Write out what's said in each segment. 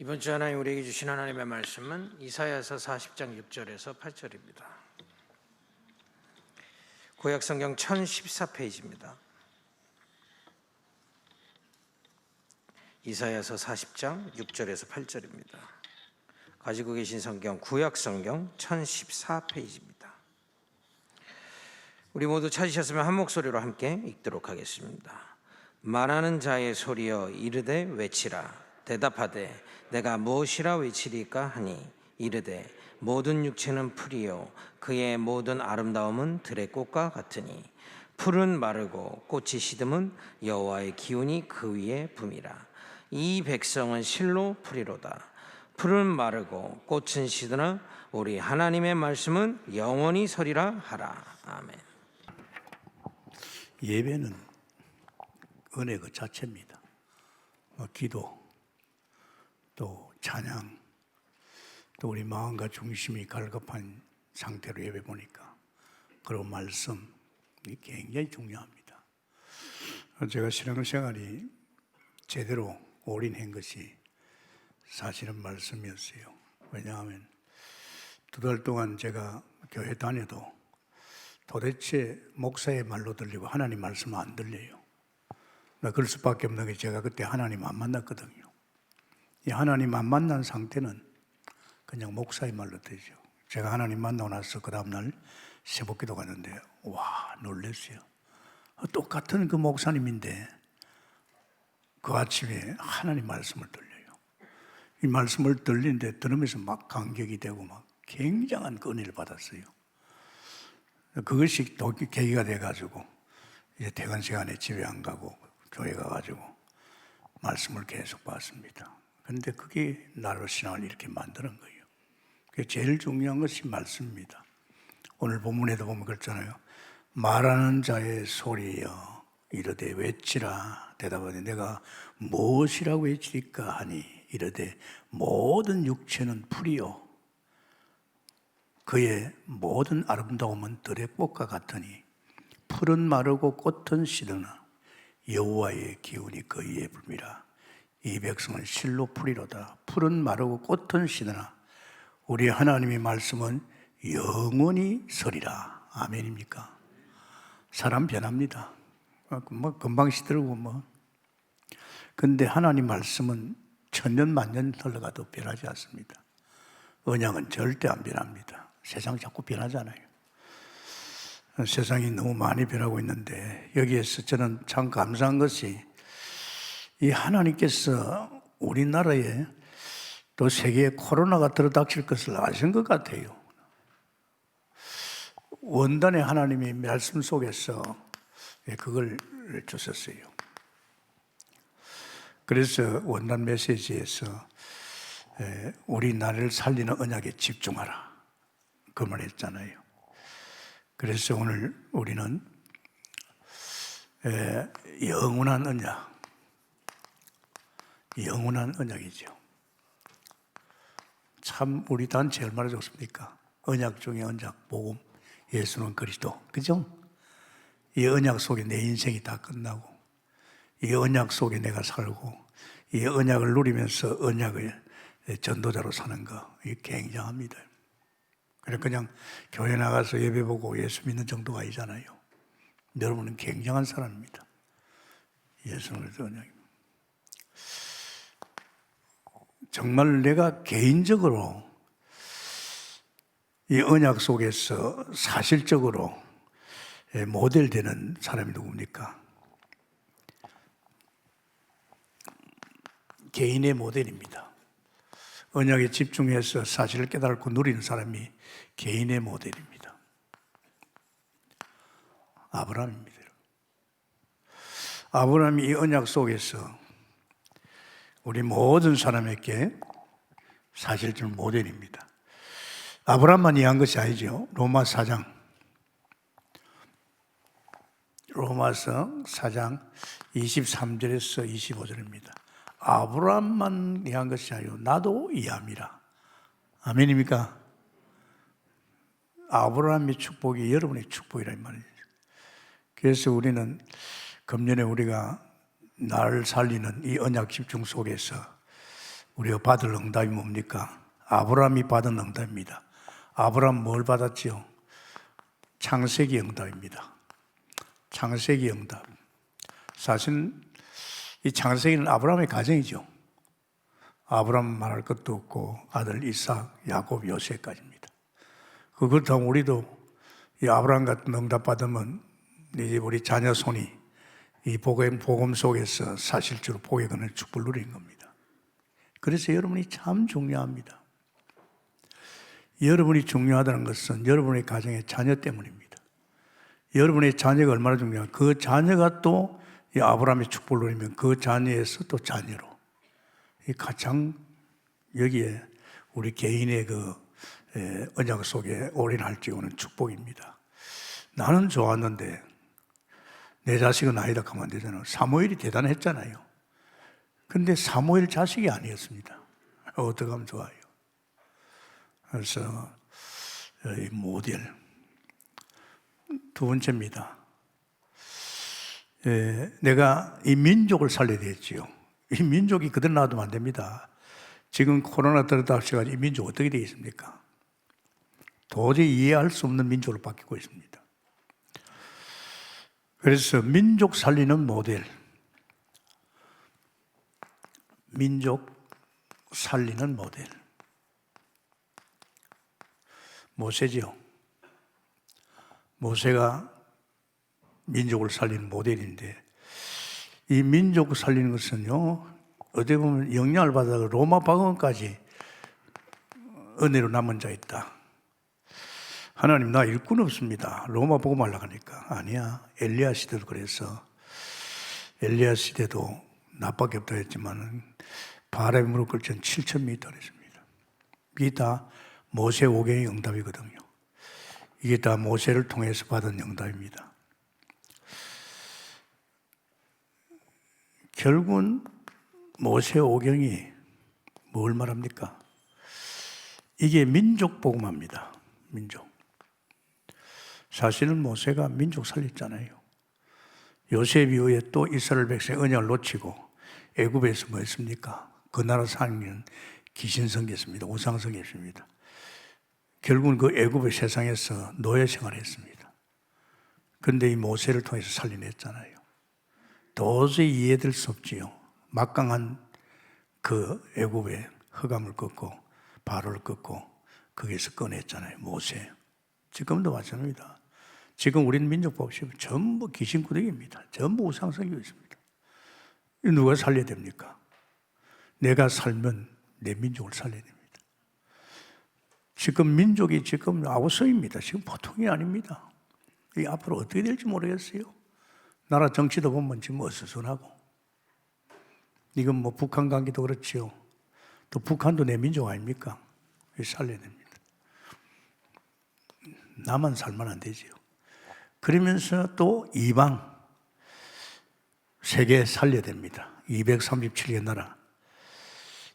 이번 주 하나님 우리에게 주신 하나님의 말씀은 이사야서 40장 6절에서 8절입니다. 구약성경 1014페이지입니다. 이사야서 40장 6절에서 8절입니다. 가지고 계신 성경 구약성경 1014페이지입니다. 우리 모두 찾으셨으면 한 목소리로 함께 읽도록 하겠습니다. 말하는 자의 소리여 이르되 외치라. 대답하되 내가 무엇이라 외치리까 하니 이르되 모든 육체는 풀이요 그의 모든 아름다움은 들의 꽃과 같으니 풀은 마르고 꽃이 시듬은 여호와의 기운이 그 위에 붐이라. 이 백성은 실로 풀이로다. 풀은 마르고 꽃은 시드나 우리 하나님의 말씀은 영원히 서리라 하라. 아멘. 예배는 은혜 그 자체입니다. 기도, 또 찬양, 또 우리 마음과 중심이 갈급한 상태로 예배 보니까 그런 말씀이 굉장히 중요합니다. 제가 신앙생활이 제대로 올인한 것이 사실은 말씀이었어요. 왜냐하면 2달 동안 제가 교회 다녀도 도대체 목사의 말로 들리고 하나님 말씀 안 들려요. 그럴 수밖에 없는 게 제가 그때 하나님 안 만났거든요. 이 하나님 안 만난 상태는 그냥 목사의 말로 되죠. 제가 하나님 만나고 나서 그 다음날 새벽기도 갔는데 와 놀랐어요. 똑같은 그 목사님인데 그 아침에 하나님 말씀을 들려요. 이 말씀을 들리는데 들으면서 막 감격이 되고 막 굉장한 그 은혜를 받았어요. 그것이 또 계기가 돼가지고 이제 퇴근 시간에 집에 안 가고 교회 가가지고 말씀을 계속 받습니다. 그런데 그게 나로 신앙을 이렇게 만드는 거예요. 그게 제일 중요한 것이 말씀입니다. 오늘 본문에도 보면 그렇잖아요. 말하는 자의 소리여 이르되 외치라. 대답하되 내가 무엇이라고 외치리까 하니 이르되 모든 육체는 풀이요 그의 모든 아름다움은 들의 꽃과 같으니 풀은 마르고 꽃은 시드나 여호와의 기운이 그 위에 붐이라. 이 백성은 실로 풀이로다. 풀은 마르고 꽃은 시드나 우리 하나님의 말씀은 영원히 서리라. 아멘입니까? 사람 변합니다. 금방 시들고 근데 하나님 말씀은 천년 만년 흘러가도 변하지 않습니다. 언약은 절대 안 변합니다. 세상 자꾸 변하잖아요. 세상이 너무 많이 변하고 있는데 여기에서 저는 참 감사한 것이 이 하나님께서 우리나라에 또 세계에 코로나가 들어닥칠 것을 아신 것 같아요. 원단의 하나님의 말씀 속에서 그걸 주셨어요. 그래서 원단 메시지에서 우리나라를 살리는 언약에 집중하라 그 말 했잖아요. 그래서 오늘 우리는 영원한 언약이죠. 참 우리 단체 얼마나 좋습니까? 언약 중에 언약, 복음, 예수는 그리스도, 그죠? 이 언약 속에 내 인생이 다 끝나고 이 언약 속에 내가 살고 이 언약을 누리면서 언약을 전도자로 사는 거 이게 굉장합니다. 그냥 교회 나가서 예배 보고 예수 믿는 정도가 아니잖아요. 여러분은 굉장한 사람입니다. 예수는 언약입니다. 정말 내가 개인적으로 이 언약 속에서 사실적으로 모델되는 사람이 누굽니까? 개인의 모델입니다. 언약에 집중해서 사실을 깨달고 누리는 사람이 개인의 모델입니다. 아브라함입니다. 아브라함이 이 언약 속에서 우리 모든 사람에게 사실적 모델입니다. 아브라함만 이해한 것이 아니죠. 로마서 4장 23절에서 25절입니다. 아브라함만 이해한 것이 아니고 나도 이해합니다. 아멘입니까? 아브라함의 축복이 여러분의 축복이란 말이죠. 그래서 우리는 금년에 우리가 나를 살리는 이 언약 집중 속에서 우리가 받을 응답이 뭡니까? 아브라함이 받은 응답입니다. 아브라함 뭘 받았지요? 창세기 응답입니다. 창세기 응답. 사실 이 창세기는 아브라함의 가정이죠. 아브라함 말할 것도 없고 아들 이삭, 야곱, 요셉까지입니다. 그렇다면 우리도 이 아브라함 같은 응답 받으면 이제 우리 자녀 손이 이 복음 속에서 사실적으로 복의 근을 축복을 누리는 겁니다. 그래서 여러분이 참 중요합니다. 여러분이 중요하다는 것은 여러분의 가정의 자녀 때문입니다. 여러분의 자녀가 얼마나 중요한가? 그 자녀가 또 이 아브라함의 축복을 누리면 그 자녀에서 또 자녀로 이 가장 여기에 우리 개인의 그 언약 속에 올인할지 오는 축복입니다. 나는 좋았는데 내 자식은 아니다 하면 안 되잖아요. 사무엘이 대단했잖아요. 근데 사무엘 자식이 아니었습니다. 어떻게 하면 좋아요? 그래서 이 모델 두 번째입니다. 내가 이 민족을 살려야 되겠지요. 이 민족이 그대로 놔두면 안 됩니다. 지금 코로나 들었다 하셔가지고 이 민족 어떻게 되어 있습니까? 도저히 이해할 수 없는 민족으로 바뀌고 있습니다. 그래서 민족 살리는 모델, 민족 살리는 모델, 모세죠. 모세가 민족을 살리는 모델인데 이 민족을 살리는 것은요, 어떻게 보면 영향을 받아서 로마 박원까지 은혜로 남은 자 있다. 하나님 나 일꾼 없습니다. 로마 보고 말라가니까 아니야. 엘리야 시대도 그래서 엘리야 시대도 나밖에 없다 했지만은 바람이 무릎 꿇은 7,000m 했습니다. 이게 다 모세 오경의 응답이거든요. 이게 다 모세를 통해서 받은 응답입니다. 결국은 모세 오경이 뭘 말합니까? 이게 민족 복음합니다. 민족. 사실은 모세가 민족 살렸잖아요. 요셉 이후에 또 이스라엘 백성의 언약을 놓치고 애굽에서 뭐 했습니까? 그 나라 사는 귀신 섬겼습니다. 우상 섬겼습니다. 결국은 그 애굽의 세상에서 노예 생활을 했습니다. 그런데 이 모세를 통해서 살려냈잖아요. 도저히 이해될 수 없지요. 막강한 그 애굽의 흑암을 꺾고 바로를 꺾고 거기에서 꺼냈잖아요. 모세. 지금도 마찬가지입니다. 지금 우리는 민족 보시면 전부 귀신구덩이입니다. 전부 우상성이 있습니다. 누가 살려야 됩니까? 내가 살면 내 민족을 살려야 됩니다. 지금 민족이 지금 아우성입니다. 지금 보통이 아닙니다. 이 앞으로 어떻게 될지 모르겠어요. 나라 정치도 보면 지금 어수선하고. 이건 뭐 북한 관계도 그렇지요. 또 북한도 내 민족 아닙니까? 살려야 됩니다. 나만 살면 안 되지요. 그러면서 또 이방, 세계 살려야 됩니다. 237개 나라.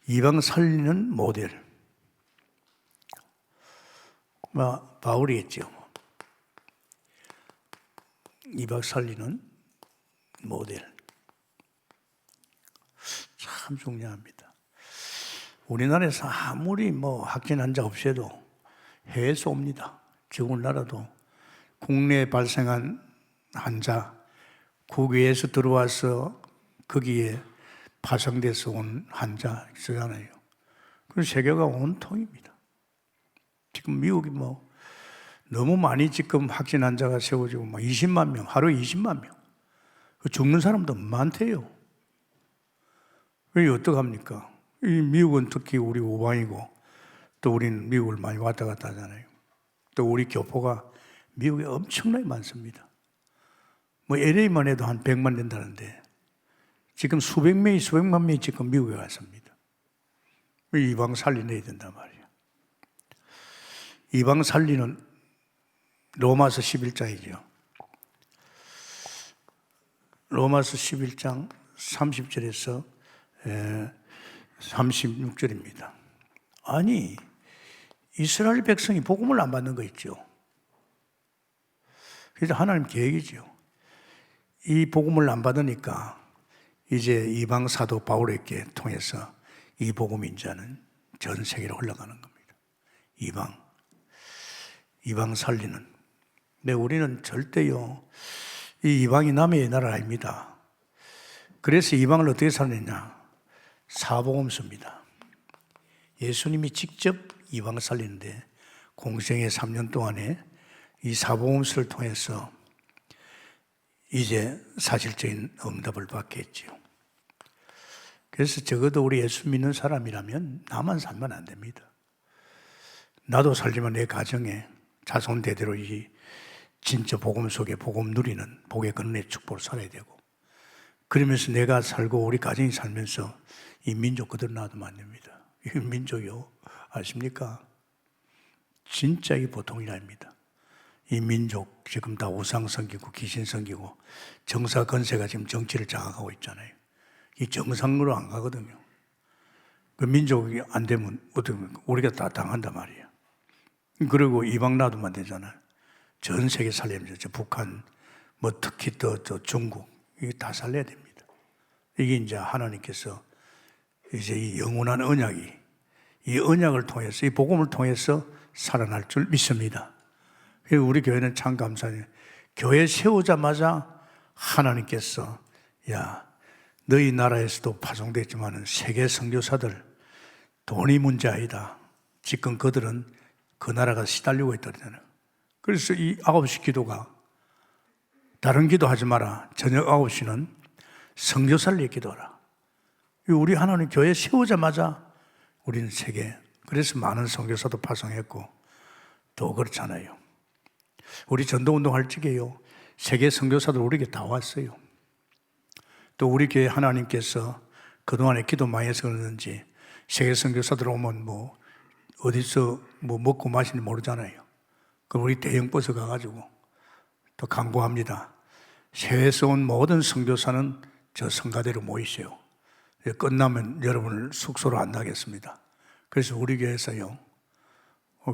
이방 살리는 모델. 바울이겠죠. 이방 살리는 모델. 참 중요합니다. 우리나라에서 아무리 확진 환자 없어도 해외에서 옵니다. 지금 나라도 국내에 발생한 환자, 국외에서 들어와서 거기에 파송돼서 온 환자 있잖아요. 그 세계가 온통입니다. 지금 미국이 너무 많이 지금 확진 환자가 세워지고 20만 명, 하루에 20만 명. 죽는 사람도 많대요. 왜 어떡합니까? 이 미국은 특히 우리 우방이고 또 우리는 미국을 많이 왔다 갔다 하잖아요. 또 우리 교포가 미국에 엄청나게 많습니다. LA만 해도 한 100만 된다는데 지금 수백 명이 수백만 명이 지금 미국에 왔습니다. 이방 살려내야 된단 말이에요. 이방 살리는 로마서 11장이죠. 로마서 11장 30절에서 36절입니다. 아니, 이스라엘 백성이 복음을 안 받는 거 있죠. 그래서 하나님 계획이죠. 이 복음을 안 받으니까 이제 이방 사도 바울에게 통해서 이 복음이 이제는 전 세계로 흘러가는 겁니다. 이방 살리는. 근데 우리는 절대요, 이 이방이 남의 나라 아닙니다. 그래서 이방을 어떻게 살리냐? 사복음서입니다. 예수님이 직접 이방을 살리는데 공생의 3년 동안에 이 사복음서를 통해서 이제 사실적인 응답을 받겠지요. 그래서 적어도 우리 예수 믿는 사람이라면 나만 살면 안 됩니다. 나도 살지만 내 가정에 자손 대대로 이 진짜 복음 속에 복음 누리는 복의 근원의 축복을 살아야 되고, 그러면서 내가 살고 우리 가정이 살면서 이 민족 그대로 놔두면 안 됩니다. 이 민족이요, 아십니까? 진짜 이 보통이 아닙니다. 이 민족 지금 다 우상 섬기고 귀신 섬기고 정사 건세가 지금 정치를 장악하고 있잖아요. 이 정상으로 안 가거든요. 그 민족이 안 되면 어떻게 우리가 다 당한단 말이에요. 그리고 이방 놔두면 되잖아요. 전 세계 살려면서 북한, 뭐 특히 또 중국, 이게 다 살려야 됩니다. 이게 이제 하나님께서 이제 이 영원한 언약이, 이 언약을 통해서, 이 복음을 통해서 살아날 줄 믿습니다. 그리고 우리 교회는 참 감사해요. 교회 세우자마자 하나님께서, 야, 너희 나라에서도 파송됐지만 세계 선교사들 돈이 문제 아니다. 지금 그들은 그 나라가 시달리고 있다잖아요. 그래서 이 9시 기도가, 다른 기도하지 마라. 저녁 9시는 선교사를 위해 기도하라. 우리 하나님 교회 세우자마자 우리는 세계, 그래서 많은 선교사도 파송했고 또 그렇잖아요. 우리 전도운동 할 적에요, 세계 선교사들 우리에게 다 왔어요. 또 우리 교회 하나님께서 그동안에 기도 많이 해서 그러는지 세계 선교사들 오면 뭐 어디서 뭐 먹고 마시는지 모르잖아요. 그럼 우리 대형 버스 가가지고 또 강구합니다. 해외에서 온 모든 선교사는 저 성가대로 모이세요. 끝나면 여러분을 숙소로 안내하겠습니다. 그래서 우리 교회에서요,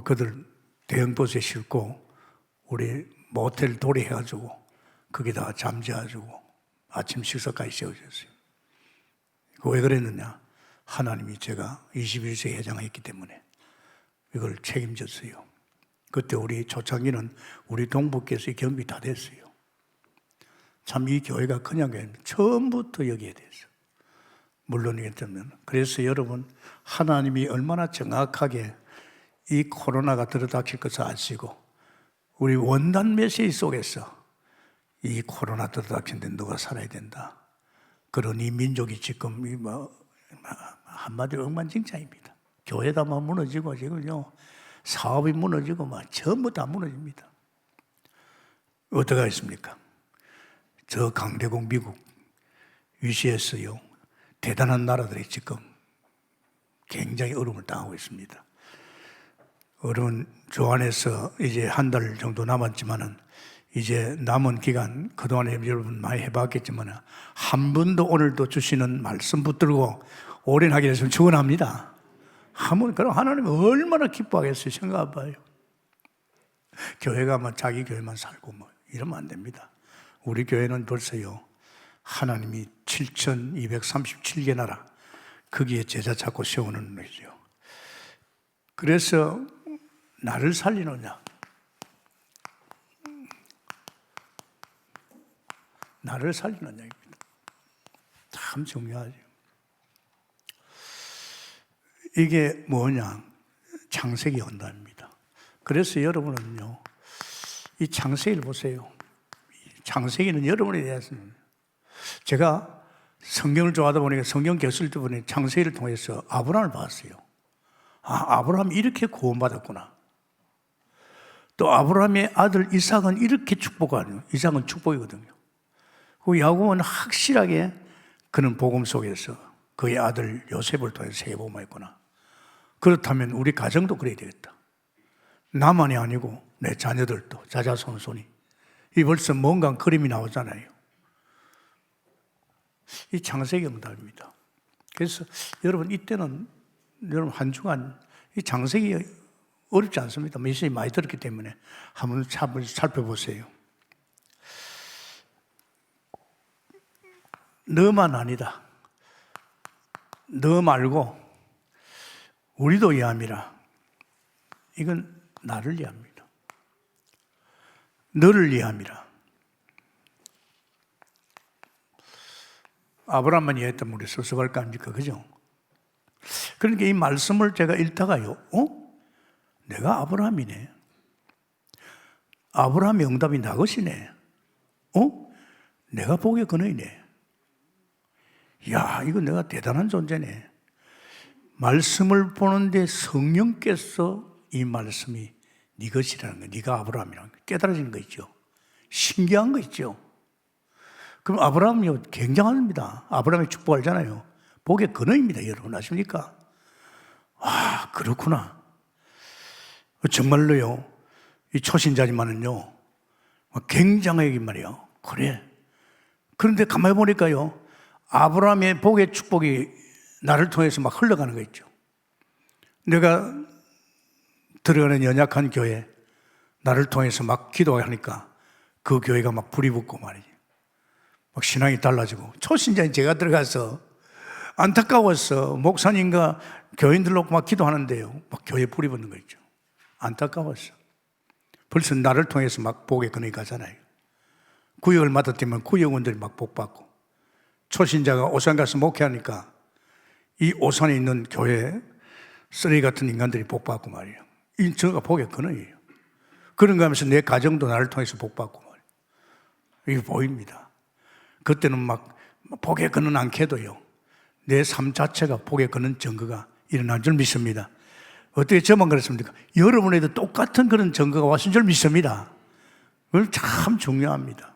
그들 대형 버스에 싣고 우리 모텔 도래해가지고 거기다가 잠재가지고 아침 식사까지 세워졌어요. 왜 그랬느냐? 하나님이 제가 21세 회장했기 때문에 이걸 책임졌어요. 그때 우리 초창기는 우리 동북께서 경비 다 됐어요. 참 이 교회가 그냥 교회는 처음부터 여기에 대해서 물론이겠다면, 그래서 여러분 하나님이 얼마나 정확하게 이 코로나가 들어닥칠 것을 아시고 우리 원단 메시지 속에서 이 코로나 들어닥친데 누가 살아야 된다. 그런 이 민족이 지금 한마디로 엉망진창입니다. 교회다 막 무너지고 지금요 사업이 무너지고 막 전부 다 무너집니다. 어떻게 하겠습니까? 저 강대국 미국 위시에서요 대단한 나라들이 지금 굉장히 어려움을 당하고 있습니다. 어려운 조안에서 이제 한 달 정도 남았지만은 이제 남은 기간 그동안에 여러분 많이 해봤겠지만 한 번도 오늘도 주시는 말씀 붙들고 올인하게 됐으면 축원합니다. 그럼 하나님이 얼마나 기뻐하겠어요. 생각해봐요. 교회가 뭐 자기 교회만 살고 뭐 이러면 안 됩니다. 우리 교회는 벌써요 하나님이 7,237개 나라 거기에 제자 찾고 세우는 거죠. 그래서 나를 살리느냐, 나를 살리느냐입니다. 참 중요하죠. 이게 뭐냐? 창세기 언답입니다. 그래서 여러분은요, 이 창세기를 보세요. 창세기는 여러분에 대해서는 제가 성경을 좋아하다 보니까 성경 교수를 보니 창세기를 통해서 아브라함을 봤어요. 아, 아브라함이 이렇게 구원받았구나. 또 아브라함의 아들 이삭은 이렇게 축복하는, 이삭은 축복이거든요. 그 야곱은 확실하게 그는 복음 속에서 그의 아들 요셉을 통해서 세계복음화했구나. 그렇다면 우리 가정도 그래야 되겠다. 나만이 아니고 내 자녀들도 자자손손이. 이 벌써 뭔가 그림이 나오잖아요. 이 창세기 응답입니다. 그래서 여러분 이때는 여러분 한 주간 이 창세기 어렵지 않습니다. 메시지 많이 들었기 때문에 한번 살펴보세요. 너만 아니다. 너 말고 우리도 이해함이라. 이건 나를 이해합니다. 너를 이해함이라. 아브라함만 이해했다면 우리 섭섭할 거 아닙니까? 그죠? 그러니까 이 말씀을 제가 읽다가요, 내가 아브라함이네. 아브라함의 응답이 나 것이네. 내가 복의 근원이네. 야, 이거 내가 대단한 존재네. 말씀을 보는데 성령께서 이 말씀이 네 것이라는 거, 네가 아브라함이라는 거 깨달아지는 거 있죠. 신기한 거 있죠. 그럼 아브라함이 굉장합니다. 아브라함의 축복 알잖아요. 복의 근원입니다. 여러분 아십니까? 아, 그렇구나. 정말로요, 이 초신자지만은요, 굉장하게 말이에요. 그래. 그런데 가만히 보니까요, 아브라함의 복의 축복이 나를 통해서 막 흘러가는 거 있죠. 내가 들어가는 연약한 교회, 나를 통해서 막 기도하니까 그 교회가 막 불이 붙고 말이지. 막 신앙이 달라지고. 초신자인 제가 들어가서 안타까워서 목사님과 교인들로 막 기도하는데요, 막 교회에 불이 붙는 거 있죠. 안타까웠어. 벌써 나를 통해서 막 복의 근원이 가잖아요. 구역을 맡았더니 구역원들이 막 복받고, 초신자가 오산 가서 목회하니까 이 오산에 있는 교회 쓰레기 같은 인간들이 복받고 말이에요. 이 저가 복의 근원이에요. 그런가 하면서 내 가정도 나를 통해서 복받고 말이에요. 이게 보입니다. 그때는 막 복의 근원 않게도요, 내 삶 자체가 복의 근원 증거가 일어난 줄 믿습니다. 어떻게 저만 그랬습니까? 여러분에도 똑같은 그런 증거가 왔은 줄 믿습니다. 그건 참 중요합니다.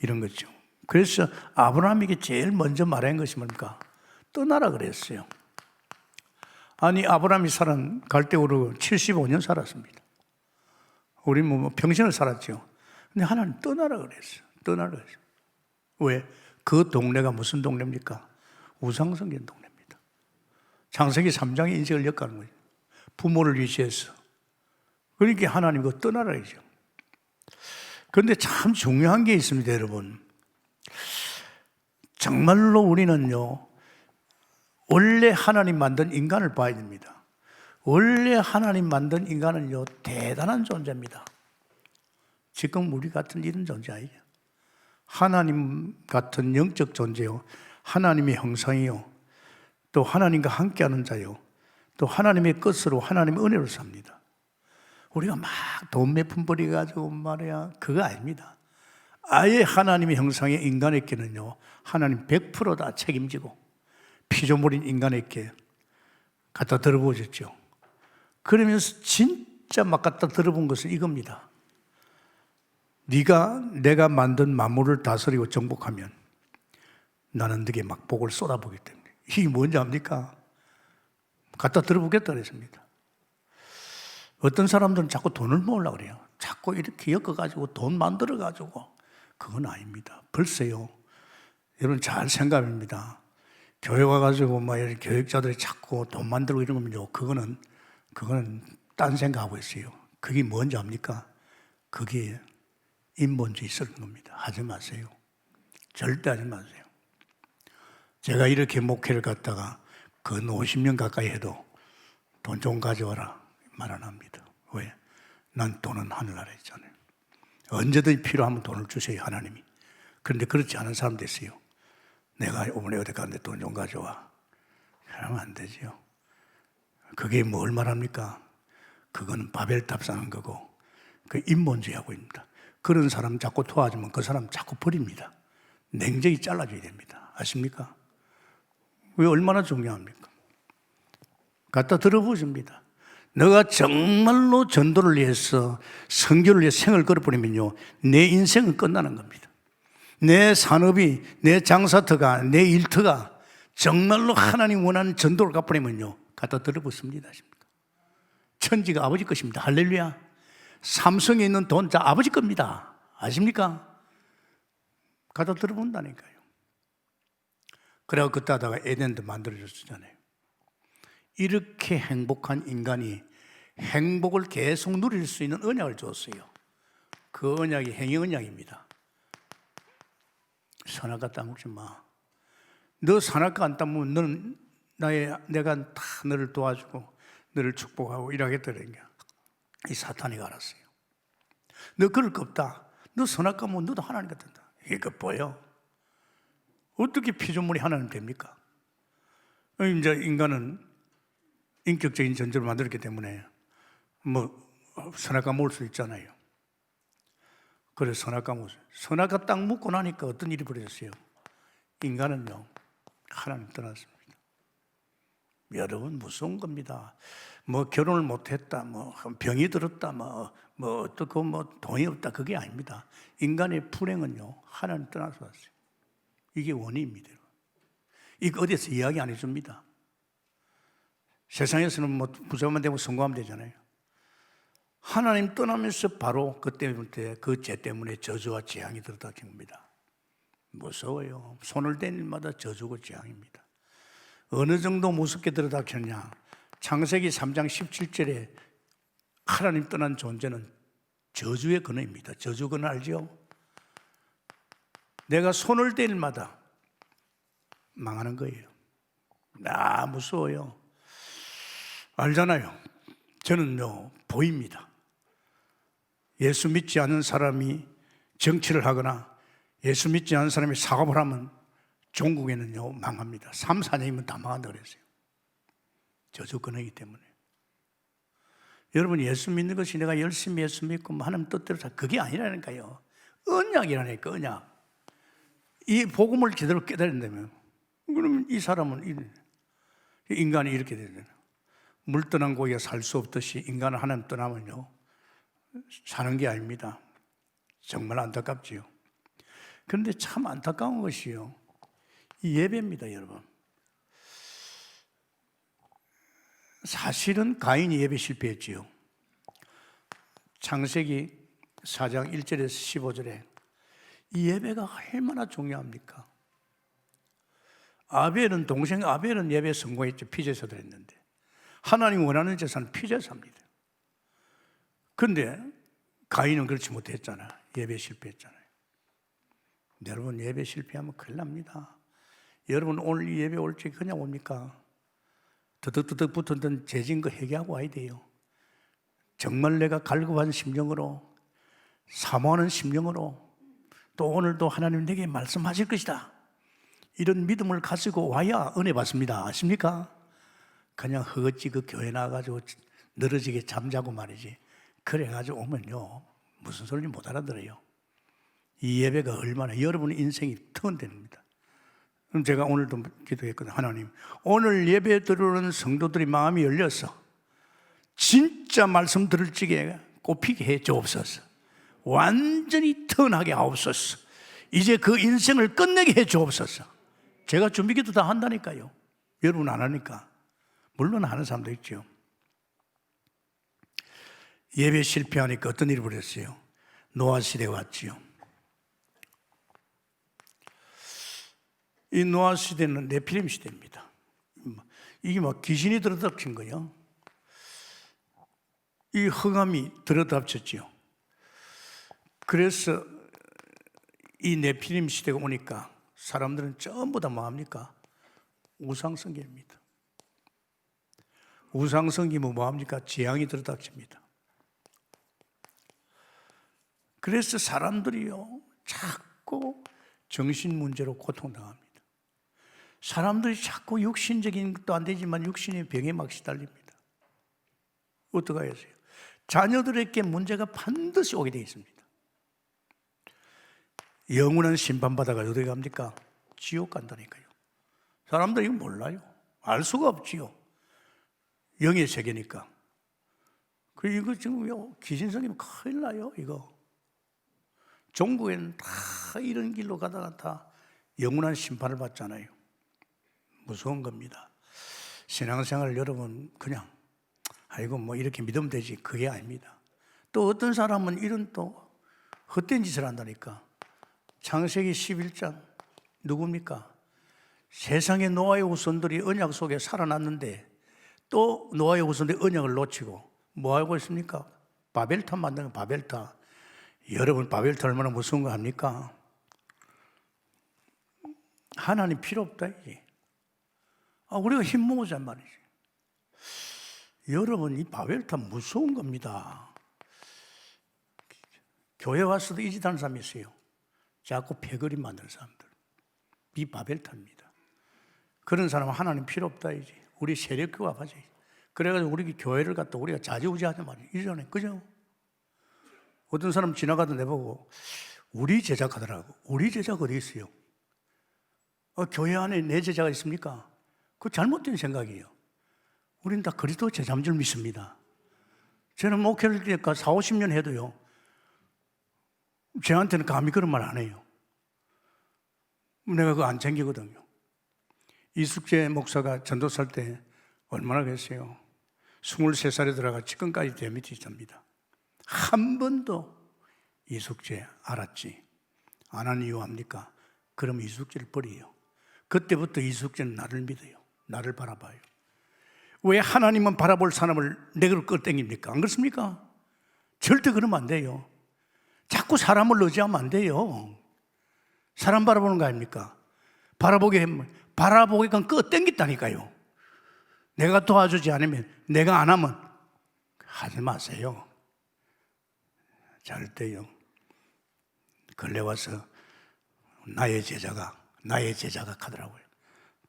이런 거죠. 그래서 아브라함에게 제일 먼저 말한 것이 뭡니까? 떠나라 그랬어요. 아니, 아브라함이 살은 갈대우르 75년 살았습니다. 우리 뭐 평생을 살았죠. 근데 하나님 떠나라 그랬어요. 떠나라 그랬어요. 왜? 그 동네가 무슨 동네입니까? 우상성긴 동네입니다. 창세기 3장의 인생을 엮어가는 거예요. 부모를 위시해서. 그러니까 하나님 그거 떠나라 그러죠. 그런데 참 중요한 게 있습니다, 여러분. 정말로 우리는요, 원래 하나님 만든 인간을 봐야 됩니다. 원래 하나님 만든 인간은요, 대단한 존재입니다. 지금 우리 같은 이런 존재 아니에요. 하나님 같은 영적 존재요, 하나님의 형상이요, 또 하나님과 함께하는 자요, 또 하나님의 것으로 하나님의 은혜로 삽니다. 우리가 막 돈 몇 푼 버려가지고 말이야, 그거 아닙니다. 아예 하나님의 형상의 인간에게는요, 하나님 100% 다 책임지고 피조물인 인간에게 갖다 들어보셨죠. 그러면서 진짜 막 갖다 들어본 것은 이겁니다. 내가 만든 만물을 다스리고 정복하면 나는 네게 막 복을 쏟아보기 때문에. 이게 뭔지 압니까? 갖다 들어보겠다 그랬습니다. 어떤 사람들은 자꾸 돈을 모으려고 그래요. 자꾸 이렇게 엮어가지고 돈 만들어가지고. 그건 아닙니다. 벌써요, 여러분 잘 생각합니다. 교회 와가지고 막 이런 교육자들이 자꾸 돈 만들고 이런 거면요, 그거는 딴 생각하고 있어요. 그게 뭔지 압니까? 그게 인본주의 쓰는 겁니다. 하지 마세요. 절대 하지 마세요. 제가 이렇게 목회를 갖다가 근 50년 가까이 해도 돈 좀 가져와라 말 안 합니다. 왜? 난 돈은 하늘나라에 있잖아요. 언제든지 필요하면 돈을 주세요, 하나님이. 그런데 그렇지 않은 사람도 있어요. 내가 이번에 어디 갔는데 돈 좀 가져와. 그러면 안 되죠. 그게 뭘 말합니까? 그거는 바벨탑 쌓는 거고, 그 인본주의하고 있습니다. 그런 사람 자꾸 도와주면 그 사람 자꾸 버립니다. 냉정히 잘라줘야 됩니다. 아십니까? 왜 얼마나 중요합니까? 갖다 들어보십니다. 너가 정말로 전도를 위해서, 선교를 위해서 생을 걸어버리면요, 내 인생은 끝나는 겁니다. 내 산업이, 내 장사터가, 내 일터가 정말로 하나님 원하는 전도를 갚으려면요, 갖다 들어보십니다. 천지가 아버지 것입니다. 할렐루야. 삼성에 있는 돈 다 아버지 겁니다. 아십니까? 갖다 들어본다니까요. 그래서 그때 하다가 에덴도 만들어줬잖아요. 이렇게 행복한 인간이 행복을 계속 누릴 수 있는 언약을 줬어요. 그 언약이 행위 언약입니다. 선악과 따먹지 마. 너 선악과 안 따먹으면 너는 내가 다 너를 도와주고 너를 축복하고 이러겠다는 게 이 사탄이가 알았어요. 너 그럴 거 없다. 너 선악과면 너도 하나님 같다. 이거 보여? 어떻게 피조물이 하나님 됩니까? 이제 인간은 인격적인 존재를 만들었기 때문에 선악과 먹을 수 있잖아요. 그래서 선악과 먹었어요. 선악과 딱 먹고 나니까 어떤 일이 벌어졌어요? 인간은요, 하나님 떠났습니다. 여러분 무서운 겁니다. 결혼을 못했다, 병이 들었다, 어떻고 돈이 없다, 그게 아닙니다. 인간의 불행은요, 하나님 떠나서 왔어요. 이게 원인입니다. 이거 어디서 이야기 안 해줍니다. 세상에서는 부자만 되고 성공하면 되잖아요. 하나님 떠나면서 바로 그때부터 그 죄 때문에 저주와 재앙이 들어닥친 겁니다. 무서워요. 손을 댄 일마다 저주고 재앙입니다. 어느 정도 무섭게 들어닥쳤냐? 창세기 3장 17절에 하나님 떠난 존재는 저주의 근원입니다. 저주 근원 알죠? 내가 손을 댈 일마다 망하는 거예요. 무서워요. 알잖아요. 저는요, 보입니다. 예수 믿지 않는 사람이 정치를 하거나 예수 믿지 않는 사람이 사업을 하면 종국에는요, 망합니다. 3, 4년이면 다 망한다고 그랬어요. 저주 근원이기 때문에. 여러분, 예수 믿는 것이 내가 열심히 예수 믿고 하나님 뜻대로 그게 아니라니까요. 언약이라니까, 언약. 이 복음을 제대로 깨달은다면, 그러면 이 사람은, 인간이 이렇게 되잖아요. 물 떠난 고기가 살 수 없듯이 인간은 하나님 떠나면요, 사는 게 아닙니다. 정말 안타깝지요. 그런데 참 안타까운 것이요, 이 예배입니다, 여러분. 사실은 가인이 예배 실패했지요. 창세기 4장 1절에서 15절에 이 예배가 얼마나 중요합니까? 동생 아벨은 예배 성공했죠. 피제사 드렸는데 하나님 원하는 제사는 피제사입니다. 그런데 가인은 그렇지 못했잖아. 예배 실패했잖아요. 여러분, 예배 실패하면 큰일 납니다. 여러분, 오늘 이 예배 올 때 그냥 옵니까? 드득드득 붙었던 죄진 거 회개하고 와야 돼요. 정말 내가 갈급한 심령으로, 사모하는 심령으로, 또 오늘도 하나님 내게 말씀하실 것이다, 이런 믿음을 가지고 와야 은혜 받습니다. 아십니까? 그냥 허겁지 그 교회 나가가지고 늘어지게 잠자고 말이지, 그래가지고 오면요, 무슨 소리인지 못 알아들어요. 이 예배가 얼마나 여러분 인생이 턴됩니다. 그럼 제가 오늘도 기도했거든요. 하나님, 오늘 예배 들어오는 성도들이 마음이 열려서 진짜 말씀 들을 적에 꼽히게 해 주옵소서. 완전히 턴하게 하옵소서. 이제 그 인생을 끝내게 해 주옵소서. 제가 준비기도 다 한다니까요. 여러분 안 하니까. 물론 하는 사람도 있죠. 예배 실패하니까 어떤 일이 벌어졌어요? 노아 시대가 왔지요. 이 노아 시대는 네피림 시대입니다. 이게 막 귀신이 들어닥친 거예요. 이 흑암이 들어닥쳤지요. 그래서 이 네피림 시대가 오니까 사람들은 전부 다 뭐합니까? 우상숭배입니다. 우상숭배면 뭐합니까? 재앙이 들어닥칩니다. 그래서 사람들이요, 자꾸 정신 문제로 고통당합니다. 사람들이 자꾸 육신적인 것도 안 되지만 육신의 병에 막 시달립니다. 어떻게 하겠어요? 자녀들에게 문제가 반드시 오게 되어 있습니다. 영원한 심판받아가 어디 갑니까? 지옥 간다니까요. 사람들이 이거 몰라요. 알 수가 없지요. 영의 세계니까. 이거 지금 귀신성이면 큰일 나요, 이거. 종국에는 다 이런 길로 가다가 다 영원한 심판을 받잖아요. 무서운 겁니다. 신앙생활 여러분 그냥 아이고 이렇게 믿으면 되지, 그게 아닙니다. 또 어떤 사람은 이런 또 헛된 짓을 한다니까. 창세기 11장 누굽니까? 세상의 노아의 후손들이 언약 속에 살아났는데 또 노아의 후손들이 언약을 놓치고 뭐하고 있습니까? 바벨탑 만드는 바벨탑. 여러분, 바벨탑 얼마나 무서운 거 압니까? 하나님 필요 없다 이게. 우리가 힘 모으자 말이지. 여러분, 이 바벨탑 무서운 겁니다. 교회 와서도 이 짓 하는 사람이 있어요. 자꾸 패거리 만드는 사람들. 이 바벨탑입니다. 그런 사람은 하나님 필요 없다 이제. 우리 세력교가 하지. 그래가지고 우리 교회를 갖다 우리가 좌지우지하자 말이에요. 이전에 그죠? 어떤 사람 지나가다 내보고 우리 제자 가더라고. 우리 제자가 어디 있어요? 교회 안에 내 제자가 있습니까? 그거 잘못된 생각이에요. 우리는 다 그리스도 제자인 줄 믿습니다. 저는 목회를 40-50년 해도요, 저한테는 감히 그런 말 안 해요. 내가 그거 안 챙기거든요. 이숙재 목사가 전도살 때 얼마나 그랬어요? 23살에 들어가 지금까지 대미티자입니다. 한 번도 이숙재 알았지? 안 한 이유 압니까? 그럼 이숙재를 버려요. 그때부터 이숙재는 나를 믿어요. 나를 바라봐요. 왜 하나님은 바라볼 사람을 내게로 끌어당깁니까? 안 그렇습니까? 절대 그러면 안 돼요. 자꾸 사람을 의지하면 안 돼요. 사람 바라보는 거 아닙니까? 바라보게끔 끌어당겼다니까요. 내가 도와주지 않으면, 내가 안 하면 하지 마세요. 절대요. 근래 와서 나의 제자가 하더라고요.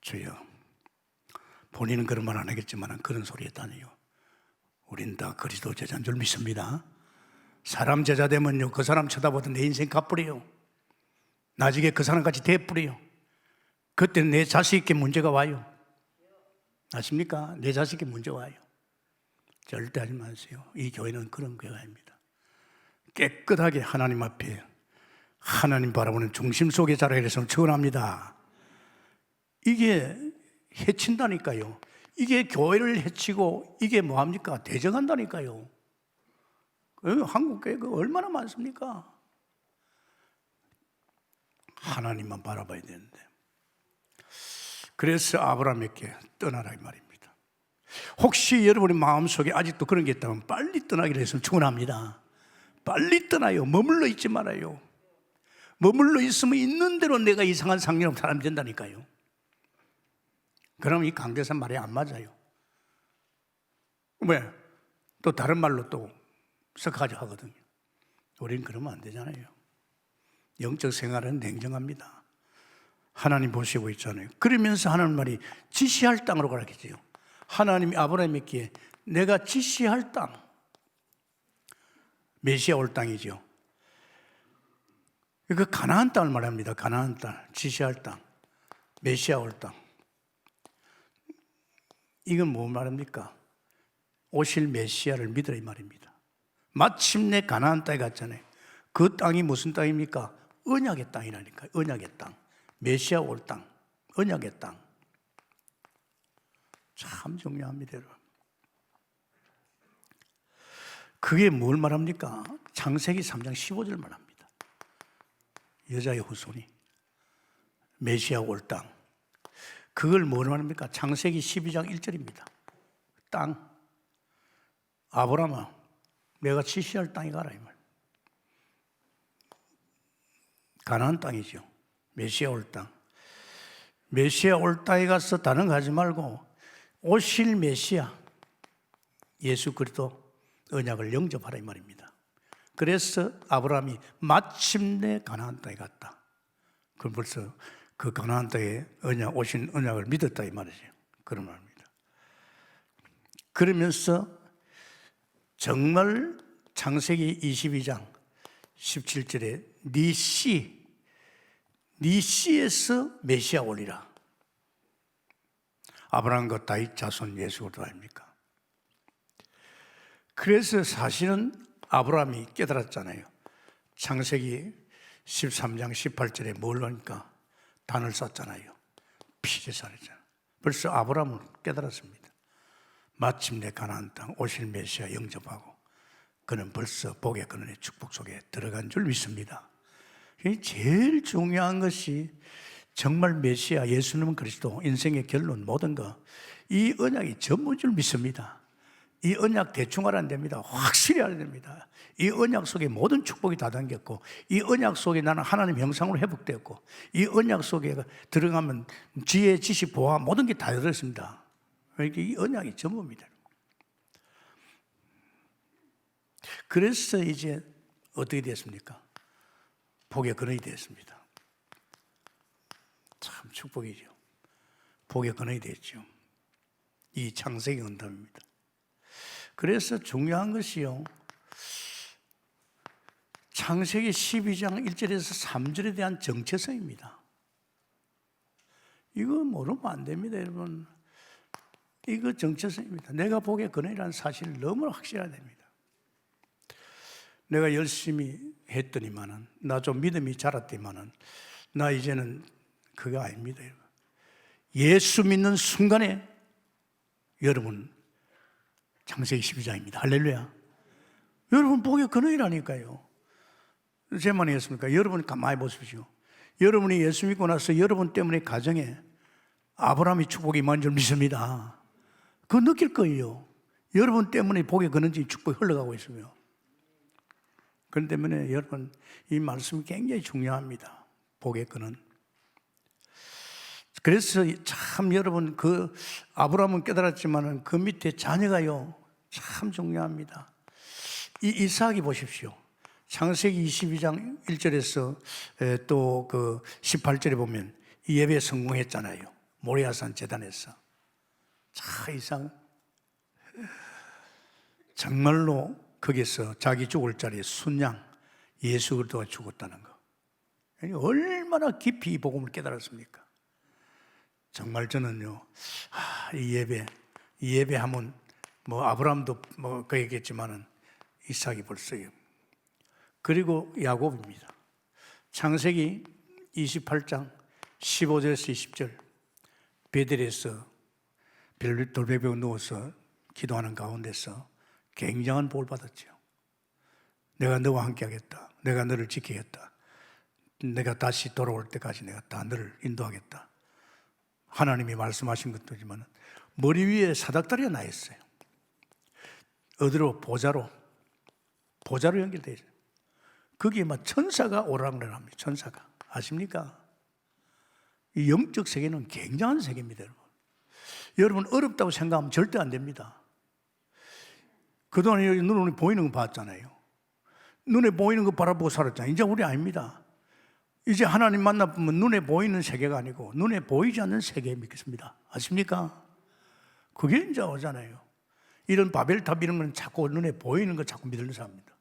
주여, 본인은 그런 말 안 하겠지만 그런 소리 했다니요. 우린 다 그리스도 제자인 줄 믿습니다. 사람 제자 되면요, 그 사람 쳐다보던 내 인생 갚으래요. 나중에 그 사람까지 대뿌려요. 그때는 내 자식에게 문제가 와요. 아십니까? 내 자식에게 문제가 와요. 절대 하지 마세요. 이 교회는 그런 교회입니다. 깨끗하게 하나님 앞에 하나님 바라보는 중심 속에 자라게 해서 축원합니다. 이게 해친다니까요. 이게 교회를 해치고 이게 뭐합니까? 대적한다니까요. 한국 교회가 얼마나 많습니까? 하나님만 바라봐야 되는데. 그래서 아브라함에게 떠나라 이 말입니다. 혹시 여러분의 마음속에 아직도 그런 게 있다면 빨리 떠나기로 했으면 축원합니다. 빨리 떠나요. 머물러 있지 말아요. 머물러 있으면 있는 대로 내가 이상한 상념 사람이 된다니까요. 그럼 이 강대산 말이 안 맞아요. 왜? 또 다른 말로 또 섞어가지고 하거든요. 우리는 그러면 안 되잖아요. 영적 생활은 냉정합니다. 하나님 보시고 있잖아요. 그러면서 하나님 말이 지시할 땅으로 가라 했죠. 하나님이 아브라함에게 내가 지시할 땅, 메시아 올 땅이죠. 그 가나안 땅을 말합니다. 가나안 땅, 지시할 땅, 메시아 올 땅. 이건 뭐 말입니까? 오실 메시아를 믿으라 이 말입니다. 마침내 가나안 땅에 갔잖아요. 그 땅이 무슨 땅입니까? 언약의 땅이라니까요. 언약의 땅, 메시아 올 땅, 언약의 땅. 참 중요합니다, 여러분. 그게 뭘 말합니까? 창세기 3장 15절 말합니다. 여자의 후손이 메시아 올 땅. 그걸 뭘 말합니까? 창세기 12장 1절입니다. 땅. 아브라함아, 내가 지시할 땅에 가라 이 말. 가나안 땅이죠. 메시아 올 땅. 메시아 올 땅에 가서 다른 거 하지 말고 오실 메시아 예수 그리스도 언약을 영접하라 이 말입니다. 그래서 아브라함이 마침내 가나안 땅에 갔다. 그럼 벌써 그 가나안 땅에 오신 언약을 믿었다 이 말이죠. 그런 말입니다. 그러면서 정말 창세기 22장 17절에 네 씨에서 메시아 오리라. 아브라함과 다윗 자손 예수 그리스도 아닙니까? 그래서 사실은 아브라함이 깨달았잖아요. 창세기 13장 18절에 뭘 하니까 단을 쌌잖아요. 피제사랬잖아요. 벌써 아브라함은 깨달았습니다. 마침내 가나안 땅 오실 메시아 영접하고 그는 벌써 복의 근원의 축복 속에 들어간 줄 믿습니다. 제일 중요한 것이 정말 메시아 예수님은 그리스도 인생의 결론 모든 거 이 언약이 전부인 줄 믿습니다. 이 언약 대충 알아야 됩니다. 확실히 알아야 됩니다. 이 언약 속에 모든 축복이 다 담겼고, 이 언약 속에 나는 하나님 형상으로 회복되었고, 이 언약 속에 들어가면 지혜, 지식, 보화 모든 게 다 들어있습니다. 그러니까 이 언약이 전부입니다. 그래서 이제 어떻게 됐습니까? 복의 근원이 됐습니다. 참 축복이죠. 복의 근원이 됐죠. 이 창세기 응답입니다. 그래서 중요한 것이요, 창세기 12장 1절에서 3절에 대한 정체성입니다. 이거 모르면 안 됩니다, 여러분. 이거 정체성입니다. 내가 복의 근원이라는 사실을 너무 확실해야 됩니다. 내가 열심히 했더니만은, 나 좀 믿음이 자랐더니만은, 나 이제는 그거 아닙니다, 여러분. 예수 믿는 순간에 여러분 창세기 12장입니다. 할렐루야. 여러분 복의 근원이라니까요. 제 말이겠습니까? 여러분 가만히 보십시오. 여러분이 예수 믿고 나서 여러분 때문에 가정에 아브라함이 축복이 임한 줄 믿습니다. 그거 느낄 거예요. 여러분 때문에 복의 근원이 축복이 흘러가고 있으며. 그렇기 때문에 여러분 이 말씀이 굉장히 중요합니다. 복의 근원. 그래서 참 여러분 그 아브라함은 깨달았지만은 그 밑에 자녀가요 참 중요합니다. 이 이삭이 보십시오. 창세기 22장 1절에서 또 그 18절에 보면 이 예배 성공했잖아요. 모리아산 제단에서. 자, 이삭 정말로 거기서 자기 죽을 자리에 순양 예수 그리스도가 죽었다는 거. 얼마나 깊이 이 복음을 깨달았습니까? 정말 저는요, 이 예배하면 뭐 아브라함도 뭐 그랬겠지만은 이삭이 벌써요. 그리고 야곱입니다. 창세기 28장 15절에서 20절 베델에서 돌베개에 누워서 기도하는 가운데서 굉장한 복을 받았죠. 내가 너와 함께 하겠다. 내가 너를 지키겠다. 내가 다시 돌아올 때까지 내가 다 너를 인도하겠다. 하나님이 말씀하신 것도지만 머리 위에 사닥다리가 나 있어요. 어디로? 보좌로 연결되어 있어요. 거기에 막 천사가 오락내락합니다. 천사가. 아십니까? 이 영적 세계는 굉장한 세계입니다, 여러분. 여러분 어렵다고 생각하면 절대 안 됩니다. 그동안 여기 눈에 보이는 거 봤잖아요. 눈에 보이는 거 바라보고 살았잖아요. 이제 우리 아닙니다. 이제 하나님 만나보면 눈에 보이는 세계가 아니고 눈에 보이지 않는 세계에 믿겠습니다. 아십니까? 그게 이제 오잖아요. 이런 바벨탑 이런 건 자꾸 눈에 보이는 거 자꾸 믿는 사람입니다.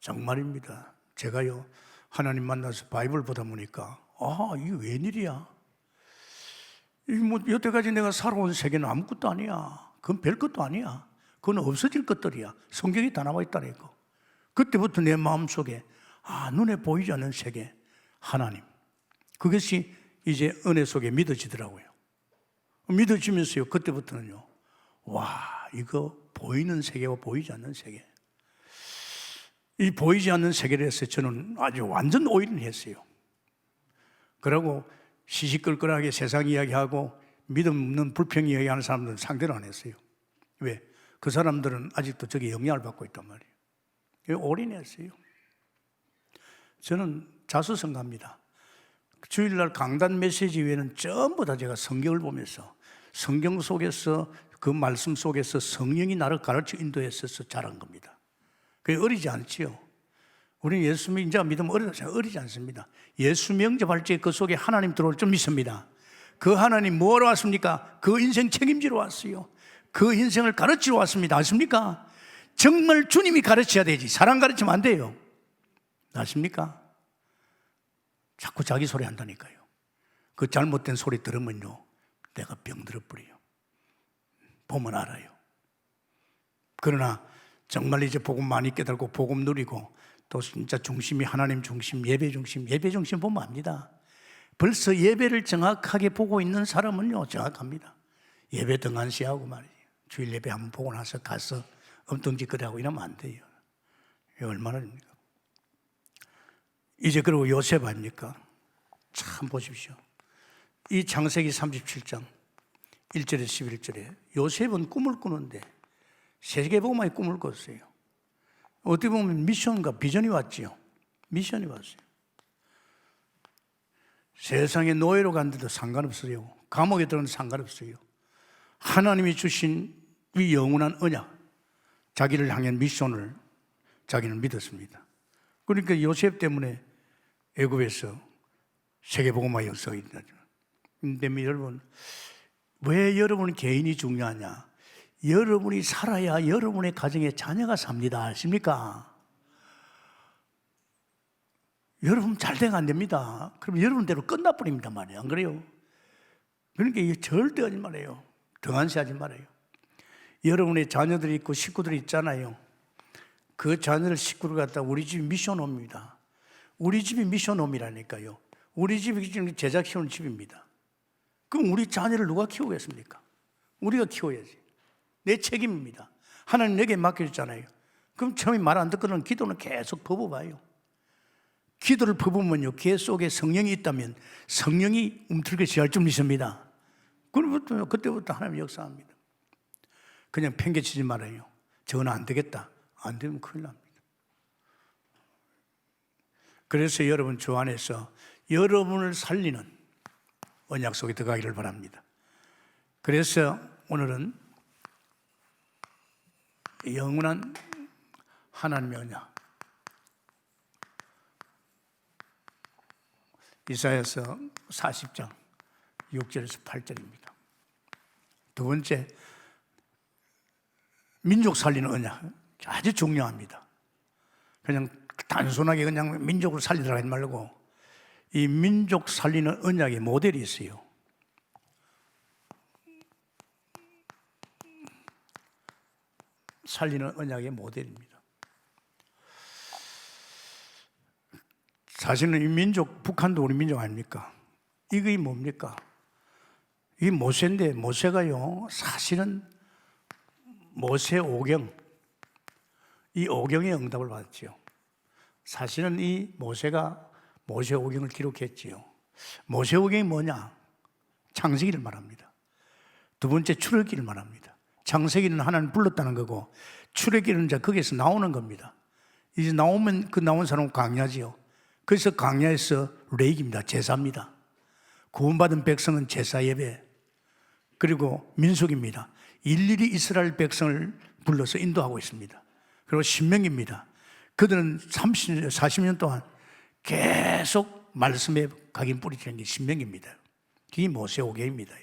정말입니다. 제가요 하나님 만나서 바이블 보다 보니까 이게 웬일이야? 뭐 여태까지 내가 살아온 세계는 아무것도 아니야. 그건 별것도 아니야. 그건 없어질 것들이야. 성경이 다 나와 있다니까. 그때부터 내 마음속에 눈에 보이지 않는 세계 하나님, 그것이 이제 은혜 속에 믿어지더라고요. 믿어지면서요 그때부터는요 이거 보이는 세계와 보이지 않는 세계, 이 보이지 않는 세계를 해서 저는 아주 완전 오인을 했어요. 그러고 시시끌끌하게 세상 이야기하고 믿음 없는 불평 이야기하는 사람들은 상대를 안 했어요. 왜? 그 사람들은 아직도 저기 영향을 받고 있단 말이에요. 올인했어요. 저는 자수성가합니다. 주일날 강단 메시지 외에는 전부 다 제가 성경을 보면서 성경 속에서 그 말씀 속에서 성령이 나를 가르쳐 인도했어서 자란 겁니다. 그게 어리지 않지요. 우리는 예수 인자가 믿으면 어리지 않습니다. 예수 명접할 때 그 속에 하나님 들어올 줄 믿습니다. 그 하나님 뭐하러 왔습니까? 그 인생 책임지러 왔어요. 그 인생을 가르치러 왔습니다. 아십니까? 정말 주님이 가르쳐야 되지 사람 가르치면 안 돼요. 아십니까? 자꾸 자기 소리 한다니까요. 그 잘못된 소리 들으면요 내가 병들어 버려요. 보면 알아요. 그러나 정말 이제 복음 많이 깨달고 복음 누리고 또 진짜 중심이 하나님 중심, 예배 중심 보면 압니다. 벌써 예배를 정확하게 보고 있는 사람은요 정확합니다. 예배 등한시하고 말이에요. 주일 예배 한번 보고 나서 가서 엉뚱짓거리하고 이러면 안 돼요. 얼마나 됩니까? 이제 그리고 요셉 아닙니까? 참 보십시오. 이 창세기 37장 1절에서 11절에 요셉은 꿈을 꾸는데 세계복음화의 꿈을 꿨어요. 어떻게 보면 미션과 비전이 왔지요. 미션이 왔어요. 세상에 노예로 간데도 상관없어요. 감옥에 들어도 상관없어요. 하나님이 주신 이 영원한 언약, 자기를 향한 미션을 자기는 믿었습니다. 그러니까 요셉 때문에 애굽에서 세계복음화 역사가 있다. 그런데 여러분, 왜 여러분 개인이 중요하냐? 여러분이 살아야 여러분의 가정에 자녀가 삽니다. 아십니까? 여러분 잘 되면 안 됩니다. 그럼 여러분대로 끝나버립니다 말이에요. 안 그래요? 그러니까 이게 절대 하지 말아요. 등한시하지 말아요. 여러분의 자녀들이 있고 식구들이 있잖아요. 그 자녀들 식구를 갖다 우리 집이 미션홈입니다. 우리 집이 미션홈이라니까요. 우리 집이 지금 제자 키우는 집입니다. 그럼 우리 자녀를 누가 키우겠습니까? 우리가 키워야지. 내 책임입니다. 하나님 내게 맡겨줬잖아요. 그럼 처음에 말 안 듣거든 기도는 계속 퍼부어봐요. 기도를 퍼부으면요, 귀 속에 성령이 있다면 성령이 움틀게 지할 줄 믿습니다. 그때부터 하나님 역사합니다. 그냥 팽개치지 말아요. 저건 안 되겠다. 안 되면 큰일 납니다. 그래서 여러분 주 안에서 여러분을 살리는 언약 속에 들어가기를 바랍니다. 그래서 오늘은 영원한 하나님의 언약, 이사야서 40장 6절에서 8절입니다. 두 번째, 민족 살리는 언약, 아주 중요합니다. 그냥 단순하게 그냥 민족을 살리더라 하지 말고 이 민족 살리는 언약의 모델이 있어요. 살리는 언약의 모델입니다. 사실은 이 민족, 북한도 우리 민족 아닙니까? 이게 뭡니까? 이게 모세인데, 모세가요, 사실은 모세 오경, 이 오경의 응답을 받았지요. 사실은 이 모세가 모세 오경을 기록했지요. 모세 오경이 뭐냐? 창세기를 말합니다. 두 번째, 출애굽기를 말합니다. 창세기는 하나님 불렀다는 거고, 출애굽기는 이제 거기에서 나오는 겁니다. 이제 나오면 그 나온 사람은 광야지요. 그래서 광야에서 레이기입니다. 제사입니다. 구원받은 백성은 제사 예배, 그리고 민수기입니다. 일일이 이스라엘 백성을 불러서 인도하고 있습니다. 그리고 신명기입니다. 그들은 40년 동안 계속 말씀에 각인 뿌리치는 게 신명기입니다. 그게 모세 오경입니다.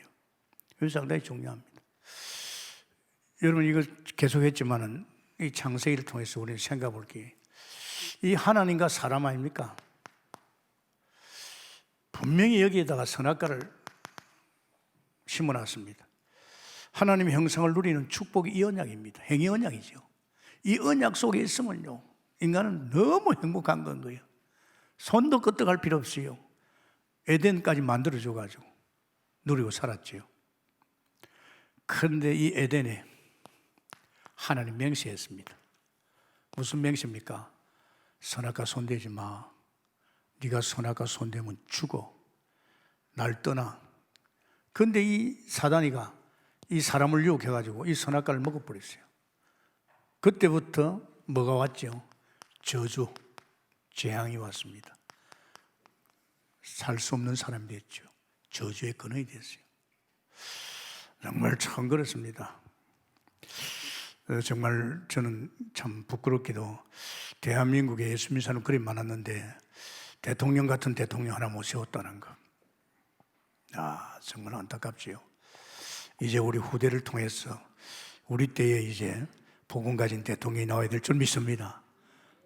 그래서 상당히 중요합니다. 여러분 이거 계속했지만은 이 창세기를 통해서 우리는 생각해 볼 게, 이 하나님과 사람 아닙니까? 분명히 여기에다가 선악과를 심어놨습니다. 하나님의 형상을 누리는 축복이 이 언약입니다. 행위 언약이죠. 이 언약 속에 있으면요, 인간은 너무 행복한 건 거예요. 손도 끄떡할 필요 없어요. 에덴까지 만들어줘가지고 누리고 살았지요. 그런데 이 에덴에 하나님 맹세했습니다. 무슨 맹세입니까? 선악과 손대지 마. 네가 선악과 손대면 죽어. 날 떠나. 그런데 이 사단이가 이 사람을 유혹해가지고 이 선악과를 먹어버렸어요. 그때부터 뭐가 왔죠? 저주, 재앙이 왔습니다. 살 수 없는 사람이 됐죠. 저주의 근원이 됐어요. 정말 참 그렇습니다. 정말 저는 참 부끄럽게도 대한민국에 예수 믿는 사람 그리 많았는데 대통령 같은 대통령 하나 못 세웠다는 거. 정말 안타깝지요. 이제 우리 후대를 통해서 우리 때에 이제 복음 가진 대통령이 나와야 될 줄 믿습니다.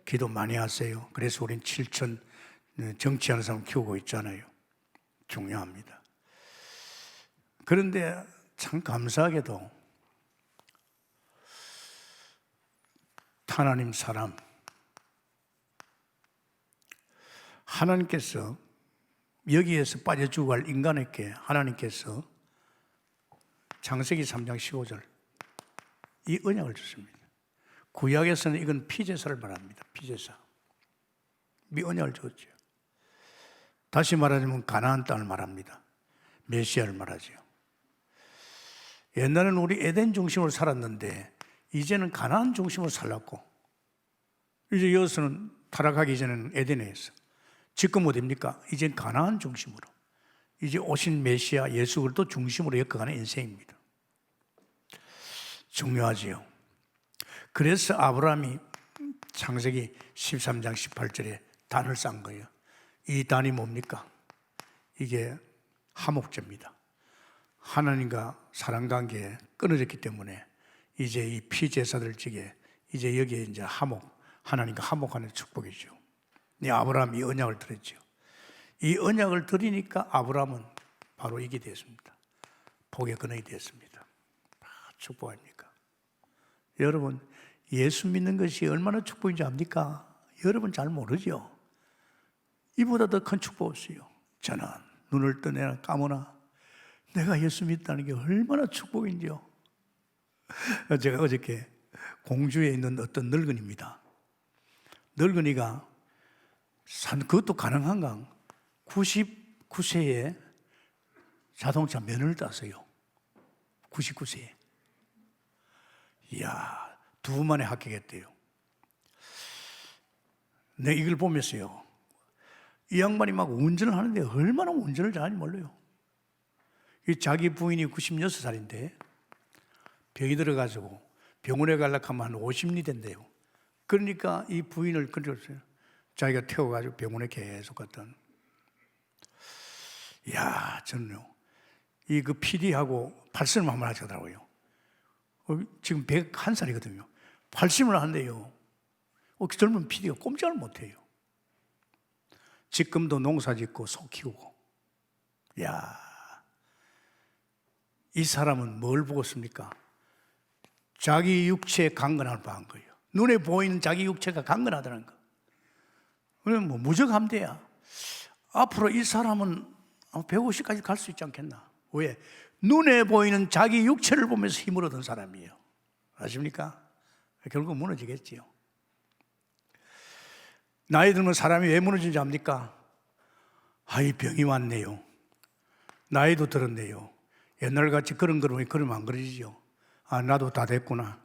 기도 많이 하세요. 그래서 우린 7천 정치하는 사람 키우고 있잖아요. 중요합니다. 그런데 참 감사하게도 하나님 사람, 하나님께서 여기에서 빠져 죽어갈 인간에게 하나님께서 창세기 3장 15절 이 언약을 주십니다. 구약에서는 이건 피제사를 말합니다. 피제사. 이 언약을 줬죠. 다시 말하자면 가나안 땅을 말합니다. 메시아를 말하죠. 옛날에는 우리 에덴 중심으로 살았는데 이제는 가나안 중심으로 살랐고, 이제 여기서는 타락하기 전에는 에덴에서, 지금 어디입니까? 이젠 가나안 중심으로, 이제 오신 메시아 예수 그리스도 중심으로 엮어가는 인생입니다. 중요하지요. 그래서 아브라함이 창세기 13장 18절에 단을 싼 거예요. 이 단이 뭡니까? 이게 화목제입니다. 하나님과 사랑관계에 끊어졌기 때문에 이제 이 피제사들 측에 이제 여기에 이제 하나님과 화목하는 축복이죠. 이 아브라함이 언약을 드렸죠. 이 언약을 드리니까 아브라함은 바로 이게 됐습니다. 복의 근원이 됐습니다. 축복 아닙니까? 여러분, 예수 믿는 것이 얼마나 축복인지 압니까? 여러분 잘 모르죠? 이보다 더 큰 축복 없어요. 저는 눈을 뜨거나 감으나 내가 예수 믿다는 게 얼마나 축복인지요. 제가 어저께 공주에 있는 어떤 늙은이입니다. 늙은이가 그것도 가능한가? 99세에 자동차 면허를 땄어요. 99세에. 이야, 2분 만에 합격했대요. 내가 이걸 보면서요, 이 양반이 막 운전을 하는데 얼마나 운전을 잘하는지 몰라요. 자기 부인이 96살인데 병이 들어가지고 병원에 가려고 하면 한 50리 된대요. 그러니까 이 부인을 끌어줬어요. 자기가 태워가지고 병원에 계속 갔던. 이야, 저는요, 그 PD하고 발성을 한번 하시더라고요. 지금 101살이거든요. 발심을 한대요. 젊은 PD가 꼼짝을 못해요. 지금도 농사 짓고 소 키우고. 야, 이 사람은 뭘 보고 씁니까? 자기 육체에 강건함을 한 거예요. 눈에 보이는 자기 육체가 강건하다는 거. 그러면 뭐 무적함대야. 앞으로 이 사람은 150까지 갈 수 있지 않겠나? 왜? 눈에 보이는 자기 육체를 보면서 힘을 얻은 사람이에요. 아십니까? 결국 무너지겠지요. 나이 들면 사람이 왜 무너지는지 압니까? 아이, 병이 왔네요. 나이도 들었네요. 옛날같이 그러면 안 그러지죠. 아, 나도 다 됐구나.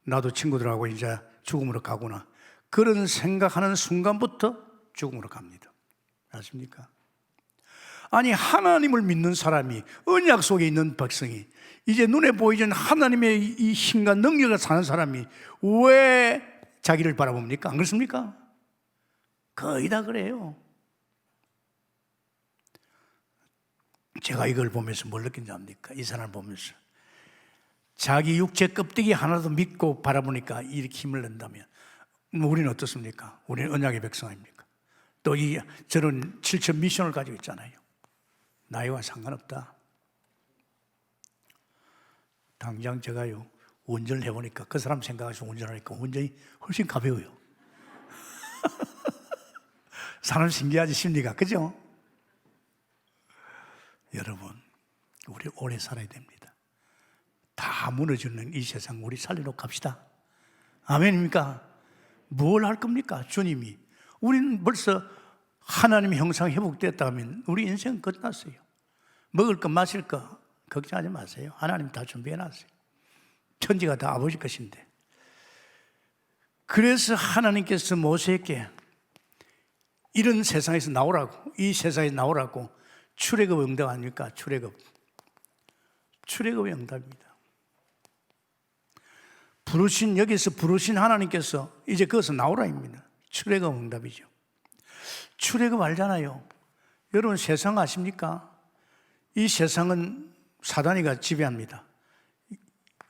나도 친구들하고 이제 죽음으로 가구나. 그런 생각하는 순간부터 죽음으로 갑니다. 아십니까? 아니, 하나님을 믿는 사람이, 언약 속에 있는 백성이, 이제 눈에 보이는 하나님의 이 힘과 능력을 사는 사람이 왜 자기를 바라봅니까? 안 그렇습니까? 거의 다 그래요. 제가 이걸 보면서 뭘 느낀지 압니까? 이 사람을 보면서 자기 육체 껍데기 하나도 믿고 바라보니까 이렇게 힘을 낸다면 우리는 어떻습니까? 우리는 언약의 백성 아닙니까? 또 저는 7천 미션을 가지고 있잖아요. 나이와 상관없다. 당장 제가요, 운전을 해보니까 그 사람 생각하시고 운전하니까 운전이 훨씬 가벼워요. 사람 신기하지, 심리가. 그죠? 여러분, 우리 오래 살아야 됩니다. 다 무너지는 이 세상 우리 살려놓고 갑시다. 아멘입니까? 뭘 할 겁니까? 주님이. 우리는 벌써 하나님의 형상 회복됐다 하면 우리 인생은 끝났어요. 먹을 거 마실 거 걱정하지 마세요. 하나님 다 준비해놨어요. 천지가 다 아버지 것인데. 그래서 하나님께서 모세에게 이런 세상에서 나오라고, 이 세상에 나오라고 출애굽 응답 아닙니까? 출애굽의 응답입니다. 여기서 부르신 하나님께서 이제 거기서 나오라입니다. 출애굽 응답이죠. 출애굽 알잖아요. 여러분, 세상 아십니까? 이 세상은 사단이가 지배합니다.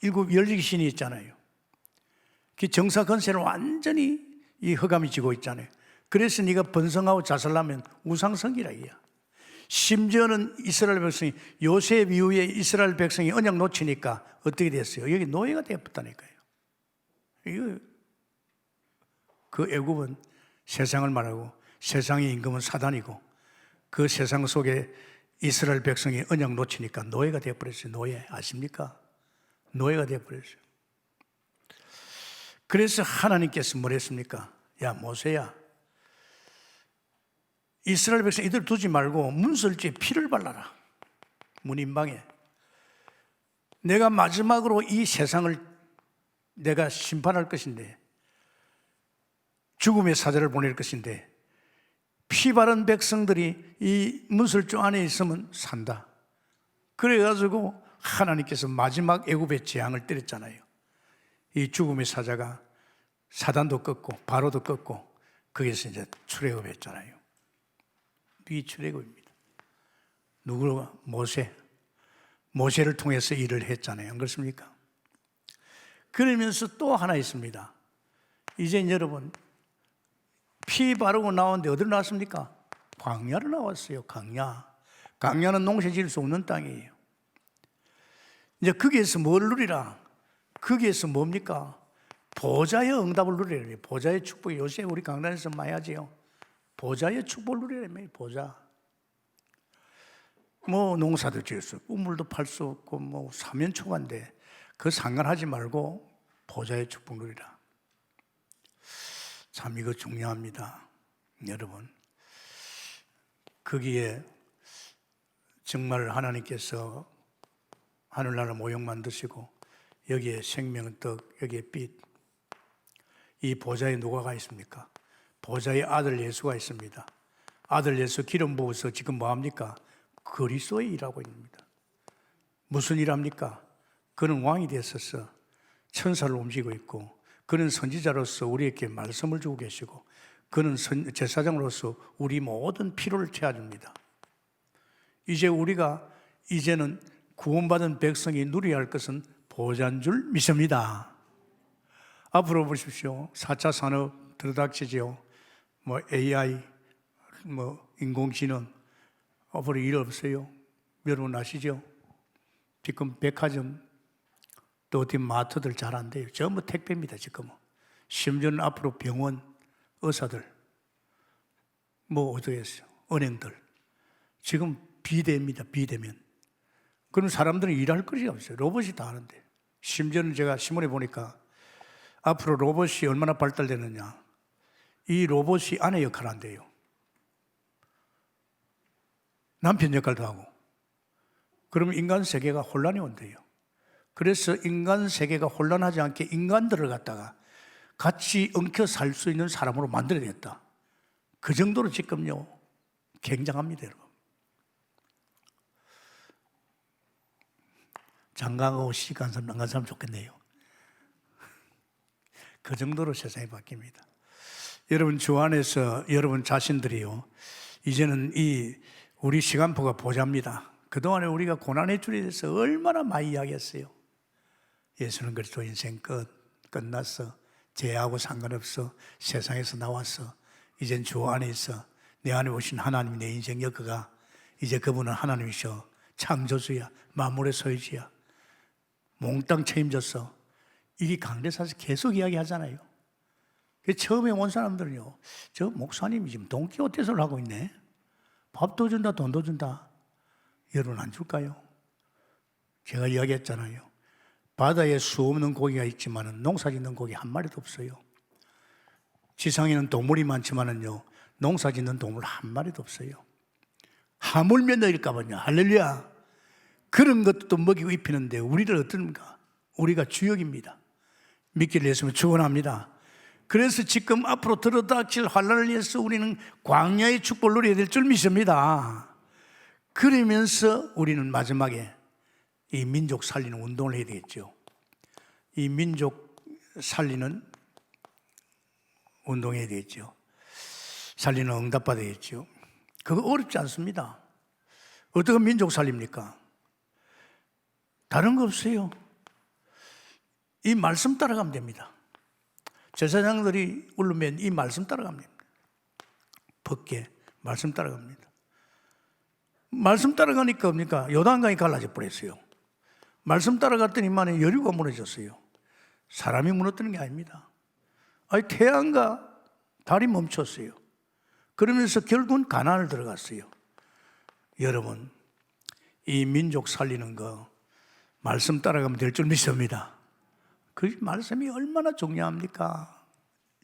7 열기신이 있잖아요. 그 정사 건세를 완전히 이 흑암이 지고 있잖아요. 그래서 네가 번성하고 자살하면 우상성이라 이야. 심지어는 이스라엘 백성이 요셉 이후에 이스라엘 백성이 언약 놓치니까 어떻게 됐어요? 여기 노예가 되었다니까요. 그 애굽은 세상을 말하고 세상의 임금은 사단이고 그 세상 속에 이스라엘 백성이 언약 놓치니까 노예가 되어버렸어요. 노예 아십니까? 노예가 되어버렸어요. 그래서 하나님께서 뭘 했습니까? 야, 모세야, 이스라엘 백성 이들 두지 말고 문설주에 피를 발라라. 문인방에. 내가 마지막으로 이 세상을 내가 심판할 것인데, 죽음의 사자를 보낼 것인데, 피 바른 백성들이 이 문설주 안에 있으면 산다. 그래가지고 하나님께서 마지막 애굽의 재앙을 때렸잖아요. 이 죽음의 사자가 사단도 꺾고 바로도 꺾고 거기서 이제 출애굽했잖아요. 이 출애굽입니다. 누구가? 모세를 통해서 일을 했잖아요. 안 그렇습니까? 그러면서 또 하나 있습니다. 이제 여러분, 피 바르고 나오는데 어디로 나왔습니까? 광야로 나왔어요. 광야는 농사 지을 수 없는 땅이에요. 이제 거기에서 뭘 누리라? 거기에서 뭡니까? 보좌의 응답을 누리라. 보좌의 축복이 요새 우리 강단에서 많이 하지요. 보좌의 축복을 누리라며. 보좌. 뭐 농사도 지을 수 없고 우물도 팔 수 없고 뭐 사면초가인데 그 상관하지 말고 보좌의 축복 누리라. 참 이거 중요합니다. 여러분, 거기에 정말 하나님께서 하늘나라 모형 만드시고 여기에 생명의 떡, 여기에 빛, 이 보좌에 누가가 있습니까? 보좌에 아들 예수가 있습니다. 아들 예수 기름 부어서 지금 뭐합니까? 그리스도의 일하고 있습니다. 무슨 일합니까? 그는 왕이 되었어서 천사를 움직이고 있고, 그는 선지자로서 우리에게 말씀을 주고 계시고, 그는 제사장으로서 우리 모든 필요를 채워줍니다. 이제는 구원받은 백성이 누려야 할 것은 보좌인 줄 믿습니다. 앞으로 보십시오. 4차 산업 들어닥치죠. 뭐 AI, 뭐 인공지능, 앞으로 일 없어요. 여러분 아시죠? 지금 백화점 또 어디 마트들 잘 안 돼요. 전부 택배입니다. 지금은. 심지어는 앞으로 병원, 의사들, 뭐 어디에 있어요? 은행들. 지금 비대입니다. 비대면. 그럼 사람들은 일할 것이 없어요. 로봇이 다 하는데. 심지어는 제가 신문에 보니까 앞으로 로봇이 얼마나 발달되느냐. 이 로봇이 아내 역할을 한대요. 남편 역할도 하고. 그러면 인간 세계가 혼란이 온대요. 그래서 인간 세계가 혼란하지 않게 인간들을 갖다가 같이 엉켜 살 수 있는 사람으로 만들어야겠다. 그 정도로 지금요, 굉장합니다, 여러분. 장가가고 시간 사람, 안 간 사람 좋겠네요. 그 정도로 세상이 바뀝니다. 여러분 주 안에서 여러분 자신들이요, 이제는 우리 시간표가 보자입니다. 그동안에 우리가 고난의 줄에 대해서 얼마나 많이 이야기했어요. 예수는 그리스도 인생 끝났어. 죄하고 상관없어. 세상에서 나왔어. 이젠 주 안에 있어. 내 안에 오신 하나님이 내 인생 엮어가. 이제 그분은 하나님이셔. 창조주야. 만물의 소유주야. 몽땅 책임졌어. 이게 강대사에서 계속 이야기하잖아요. 처음에 온 사람들은요, 저 목사님이 지금 돈키호테를 하고 있네. 밥도 준다, 돈도 준다. 여러분 안 줄까요? 제가 이야기했잖아요. 바다에 수 없는 고기가 있지만 농사 짓는 고기 한 마리도 없어요. 지상에는 동물이 많지만은요, 농사 짓는 동물 한 마리도 없어요. 하물며 너일까봐요. 할렐루야. 그런 것도 먹이고 입히는데 우리를 어떻습니까? 우리가 주역입니다. 믿기를 했으면 축원합니다. 그래서 지금 앞으로 들어닥칠 환난을 위해서 우리는 광야의 축복을 누려야 될 줄 믿습니다. 그러면서 우리는 마지막에 이 민족 살리는 운동을 해야 되겠죠. 이 민족 살리는 운동해야 되겠죠. 살리는 응답받아야겠죠. 그거 어렵지 않습니다. 어떻게 민족 살립니까? 다른 거 없어요. 이 말씀 따라가면 됩니다. 제사장들이 울르면 이 말씀 따라가면 됩니다. 법계 말씀 따라갑니다. 말씀 따라가니까 뭡니까? 요단강이 갈라져 버렸어요. 말씀 따라갔더니만 여리고가 무너졌어요. 사람이 무너뜨리는 게 아닙니다. 아니 태양과 달이 멈췄어요. 그러면서 결국은 가나안을 들어갔어요. 여러분, 이 민족 살리는 거 말씀 따라가면 될 줄 믿습니다. 그 말씀이 얼마나 중요합니까?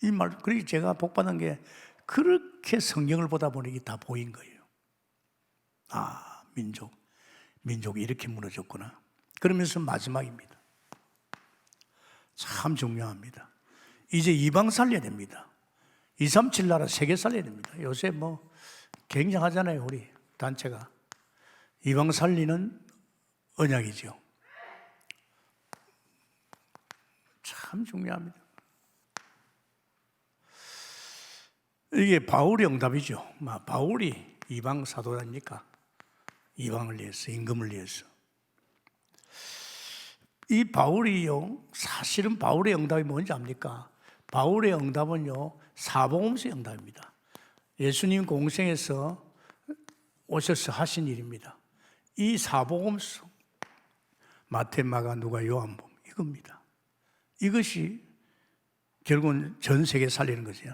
이 말, 그래서 제가 복받은 게 그렇게 성경을 보다 보니 이게 다 보인 거예요. 아, 민족이 이렇게 무너졌구나. 그러면서 마지막입니다. 참 중요합니다. 이제 이방 살려야 됩니다. 237 나라 세계 살려야 됩니다. 요새 뭐 굉장하잖아요, 우리 단체가. 이방 살리는 언약이죠. 참 중요합니다. 이게 바울의 응답이죠. 바울이 이방 사도라니까 이방을 위해서, 임금을 위해서. 이 바울이요, 사실은 바울의 응답이 뭔지 압니까? 바울의 응답은요, 사복음서의 응답입니다. 예수님 공생에서 오셔서 하신 일입니다. 이 사복음서, 마태, 마가, 누가, 요한복음 이겁니다. 이것이 결국은 전 세계 살리는 거죠.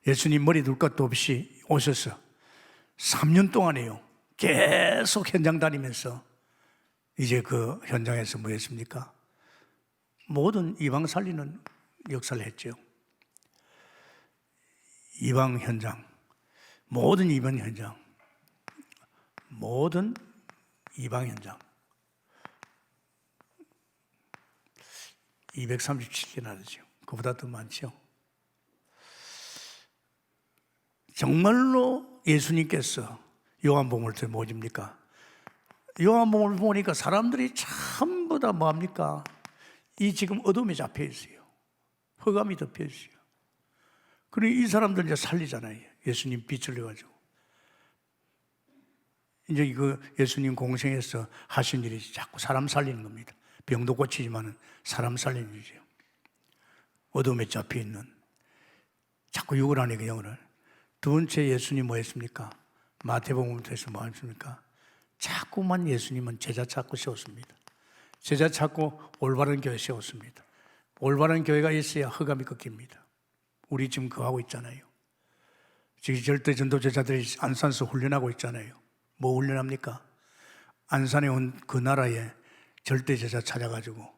예수님 머리 둘 것도 없이 오셔서 3년 동안에요, 계속 현장 다니면서 이제 그 현장에서 뭐 했습니까? 모든 이방 살리는 역사를 했죠. 이방 현장, 모든 이방 현장, 모든 이방 현장 237개나 되죠. 그보다 더 많죠. 정말로 예수님께서 요한복음을 통해 뭐집니까? 요한복음을 보니까 사람들이 전부 다 뭐합니까? 이 지금 어둠에 잡혀 있어요. 흑암이 덮여 있어요. 그리고 이 사람들 이제 살리잖아요. 예수님 빛을 내가지고. 이제 이거 예수님 공생에서 하신 일이 자꾸 사람 살리는 겁니다. 병도 고치지만은 사람 살리는 일이죠. 어둠에 잡혀 있는, 자꾸 육을 안에 영을. 두 번째 예수님 뭐 했습니까? 마태복음을 통해서 뭐 했습니까? 자꾸만 예수님은 제자 찾고 세웠습니다. 제자 찾고 올바른 교회 세웠습니다. 올바른 교회가 있어야 흑암이 꺾입니다. 우리 지금 그거 하고 있잖아요. 지금 절대 전도 제자들이 안산에서 훈련하고 있잖아요. 뭐 훈련합니까? 안산에 온 그 나라에 절대 제자 찾아가지고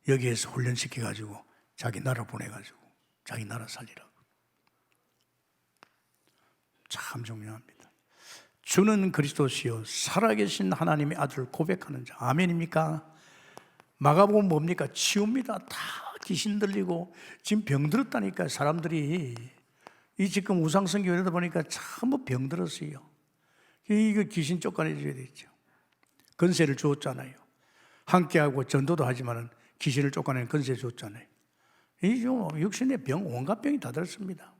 여기에서 훈련시켜가지고 자기 나라 보내가지고 자기 나라 살리라고. 참 중요합니다. 주는 그리스도시요 살아계신 하나님의 아들을 고백하는 자. 아멘입니까? 마가복음 뭡니까? 치웁니다. 다 귀신 들리고 지금 병 들었다니까. 사람들이 이 지금 우상성 교회다 보니까 전부 병 들었어요. 이거 귀신 쫓아내줘야 되죠. 건세를 주었잖아요. 함께하고 전도도 하지만은 귀신을 쫓아내는 건세 줬잖아요. 이 육신의 병, 온갖 병이 다 들었습니다.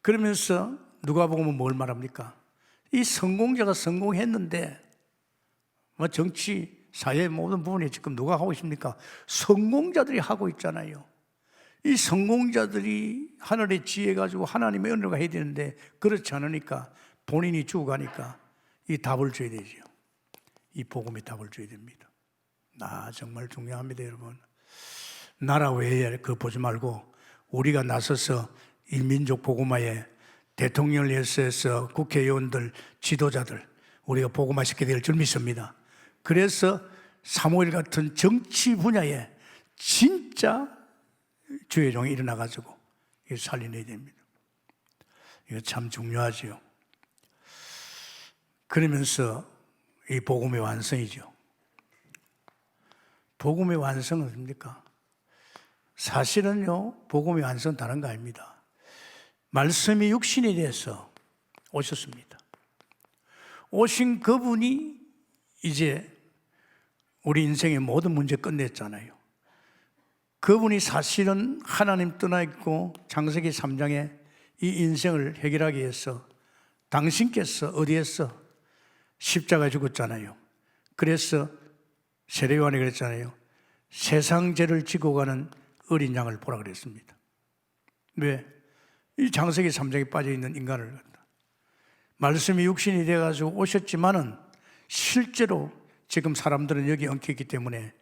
그러면서 누가복음은 뭘 말합니까? 이 성공자가 성공했는데 뭐 정치, 사회 모든 부분에 지금 누가 하고 있습니까? 성공자들이 하고 있잖아요. 이 성공자들이 하늘의 지혜 가지고 하나님의 은혜가 해야 되는데 그렇지 않으니까 본인이 죽어가니까 이 답을 줘야 되죠. 이 복음의 답을 줘야 됩니다. 정말 중요합니다, 여러분. 나라 외에 그거 보지 말고 우리가 나서서 일민족 복음화에 대통령을 위해서 국회의원들, 지도자들 우리가 복음화시켜야 될 줄 믿습니다. 그래서 사무엘 같은 정치 분야에 진짜 주의 종이 일어나가지고 살려내야 됩니다. 이거 참 중요하지요. 그러면서 이 복음의 완성이죠. 복음의 완성은 뭡니까? 사실은요, 복음의 완성은 다른 거 아닙니다. 말씀이 육신에 대해서 오셨습니다. 오신 그분이 이제 우리 인생의 모든 문제 끝냈잖아요. 그분이 사실은 하나님 떠나 있고 창세기 3장에 이 인생을 해결하기 위해서 당신께서 어디에서 십자가에 죽었잖아요. 그래서 세례요한이 그랬잖아요. 세상 죄를 지고 가는 어린 양을 보라 그랬습니다. 왜? 이 창세기 3장에 빠져있는 인간을 갖다. 말씀이 육신이 되어가지고 오셨지만은 실제로 지금 사람들은 여기 엉켜있기 때문에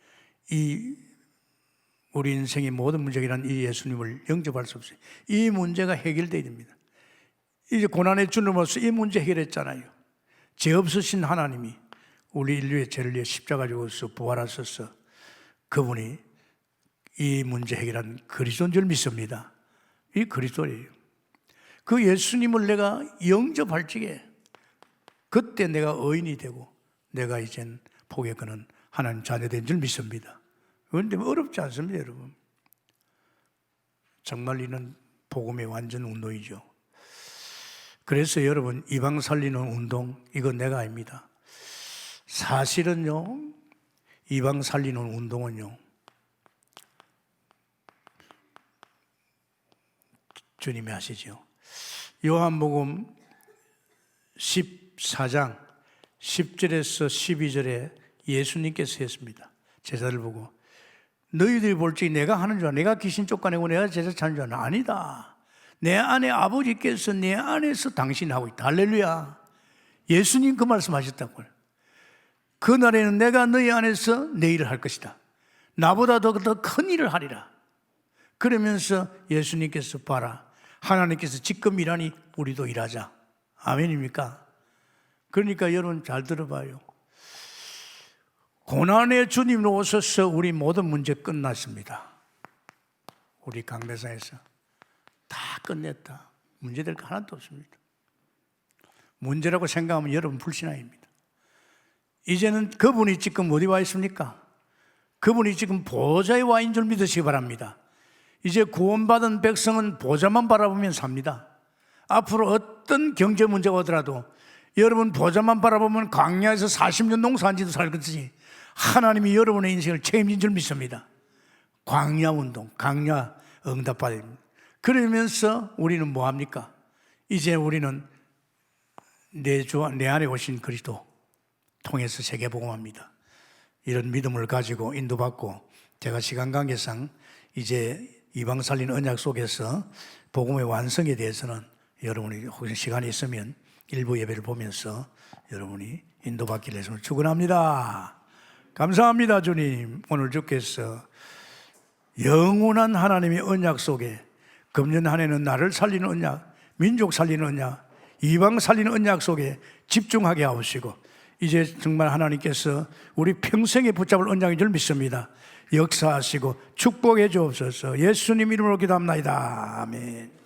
이 우리 인생의 모든 문제이란 이 예수님을 영접할 수 없어요. 이 문제가 해결돼야 됩니다. 이제 고난의 주님으로서 이 문제 해결했잖아요. 죄 없으신 하나님이 우리 인류의 죄를 위해 십자가 죽어서 부활하셔서 그분이 이 문제 해결한 그리스도인 줄 믿습니다. 이 그리스도예요. 그 예수님을 내가 영접할 적에 그때 내가 의인이 되고 내가 이젠 복에 거는 하나님 자녀된 줄 믿습니다. 그런데 어렵지 않습니다, 여러분. 정말 이는 복음의 완전 운동이죠. 그래서 여러분, 이방 살리는 운동, 이건 내가 아닙니다. 사실은요, 이방 살리는 운동은요, 주님이 하시죠. 요한복음 14장 10절에서 12절에 예수님께서 했습니다. 제자들 보고, 너희들이 볼 적에 내가 하는 줄 알아? 내가 귀신 쫓아내고 내가 제자 찾는 줄 알아? 아니다. 내 안에 아버지께서 내 안에서 당신이 하고 있다. 할렐루야. 예수님 그 말씀하셨다고요. 그날에는 내가 너희 안에서 내 일을 할 것이다. 나보다 더 큰 일을 하리라. 그러면서 예수님께서 봐라, 하나님께서 지금 일하니 우리도 일하자. 아멘입니까? 그러니까 여러분 잘 들어봐요. 고난의 주님으로 오셔서 우리 모든 문제 끝났습니다. 우리 강대상에서 다 끝냈다. 문제될 거 하나도 없습니다. 문제라고 생각하면 여러분 불신앙입니다. 이제는 그분이 지금 어디 와 있습니까? 그분이 지금 보좌에 와 있는 줄 믿으시기 바랍니다. 이제 구원받은 백성은 보좌만 바라보면 삽니다. 앞으로 어떤 경제 문제가 오더라도 여러분 보좌만 바라보면 광야에서 40년 농사한 지도 살겠지, 하나님이 여러분의 인생을 책임진 줄 믿습니다. 광야 운동, 광야 응답받습니다. 그러면서 우리는 뭐합니까? 이제 우리는 내 안에 오신 그리스도 통해서 세계복음합니다. 이런 믿음을 가지고 인도받고, 제가 시간 관계상 이제 이방 살리는 언약 속에서 복음의 완성에 대해서는 여러분이 혹시 시간이 있으면 일부 예배를 보면서 여러분이 인도받기를 해서 축원합니다. 감사합니다. 주님, 오늘 주께서 영원한 하나님의 언약 속에 금년 한 해는 나를 살리는 언약, 민족 살리는 언약, 이방 살리는 언약 속에 집중하게 하시고, 이제 정말 하나님께서 우리 평생에 붙잡을 언약인 줄 믿습니다. 역사하시고 축복해 주옵소서. 예수님 이름으로 기도합나이다. 아멘.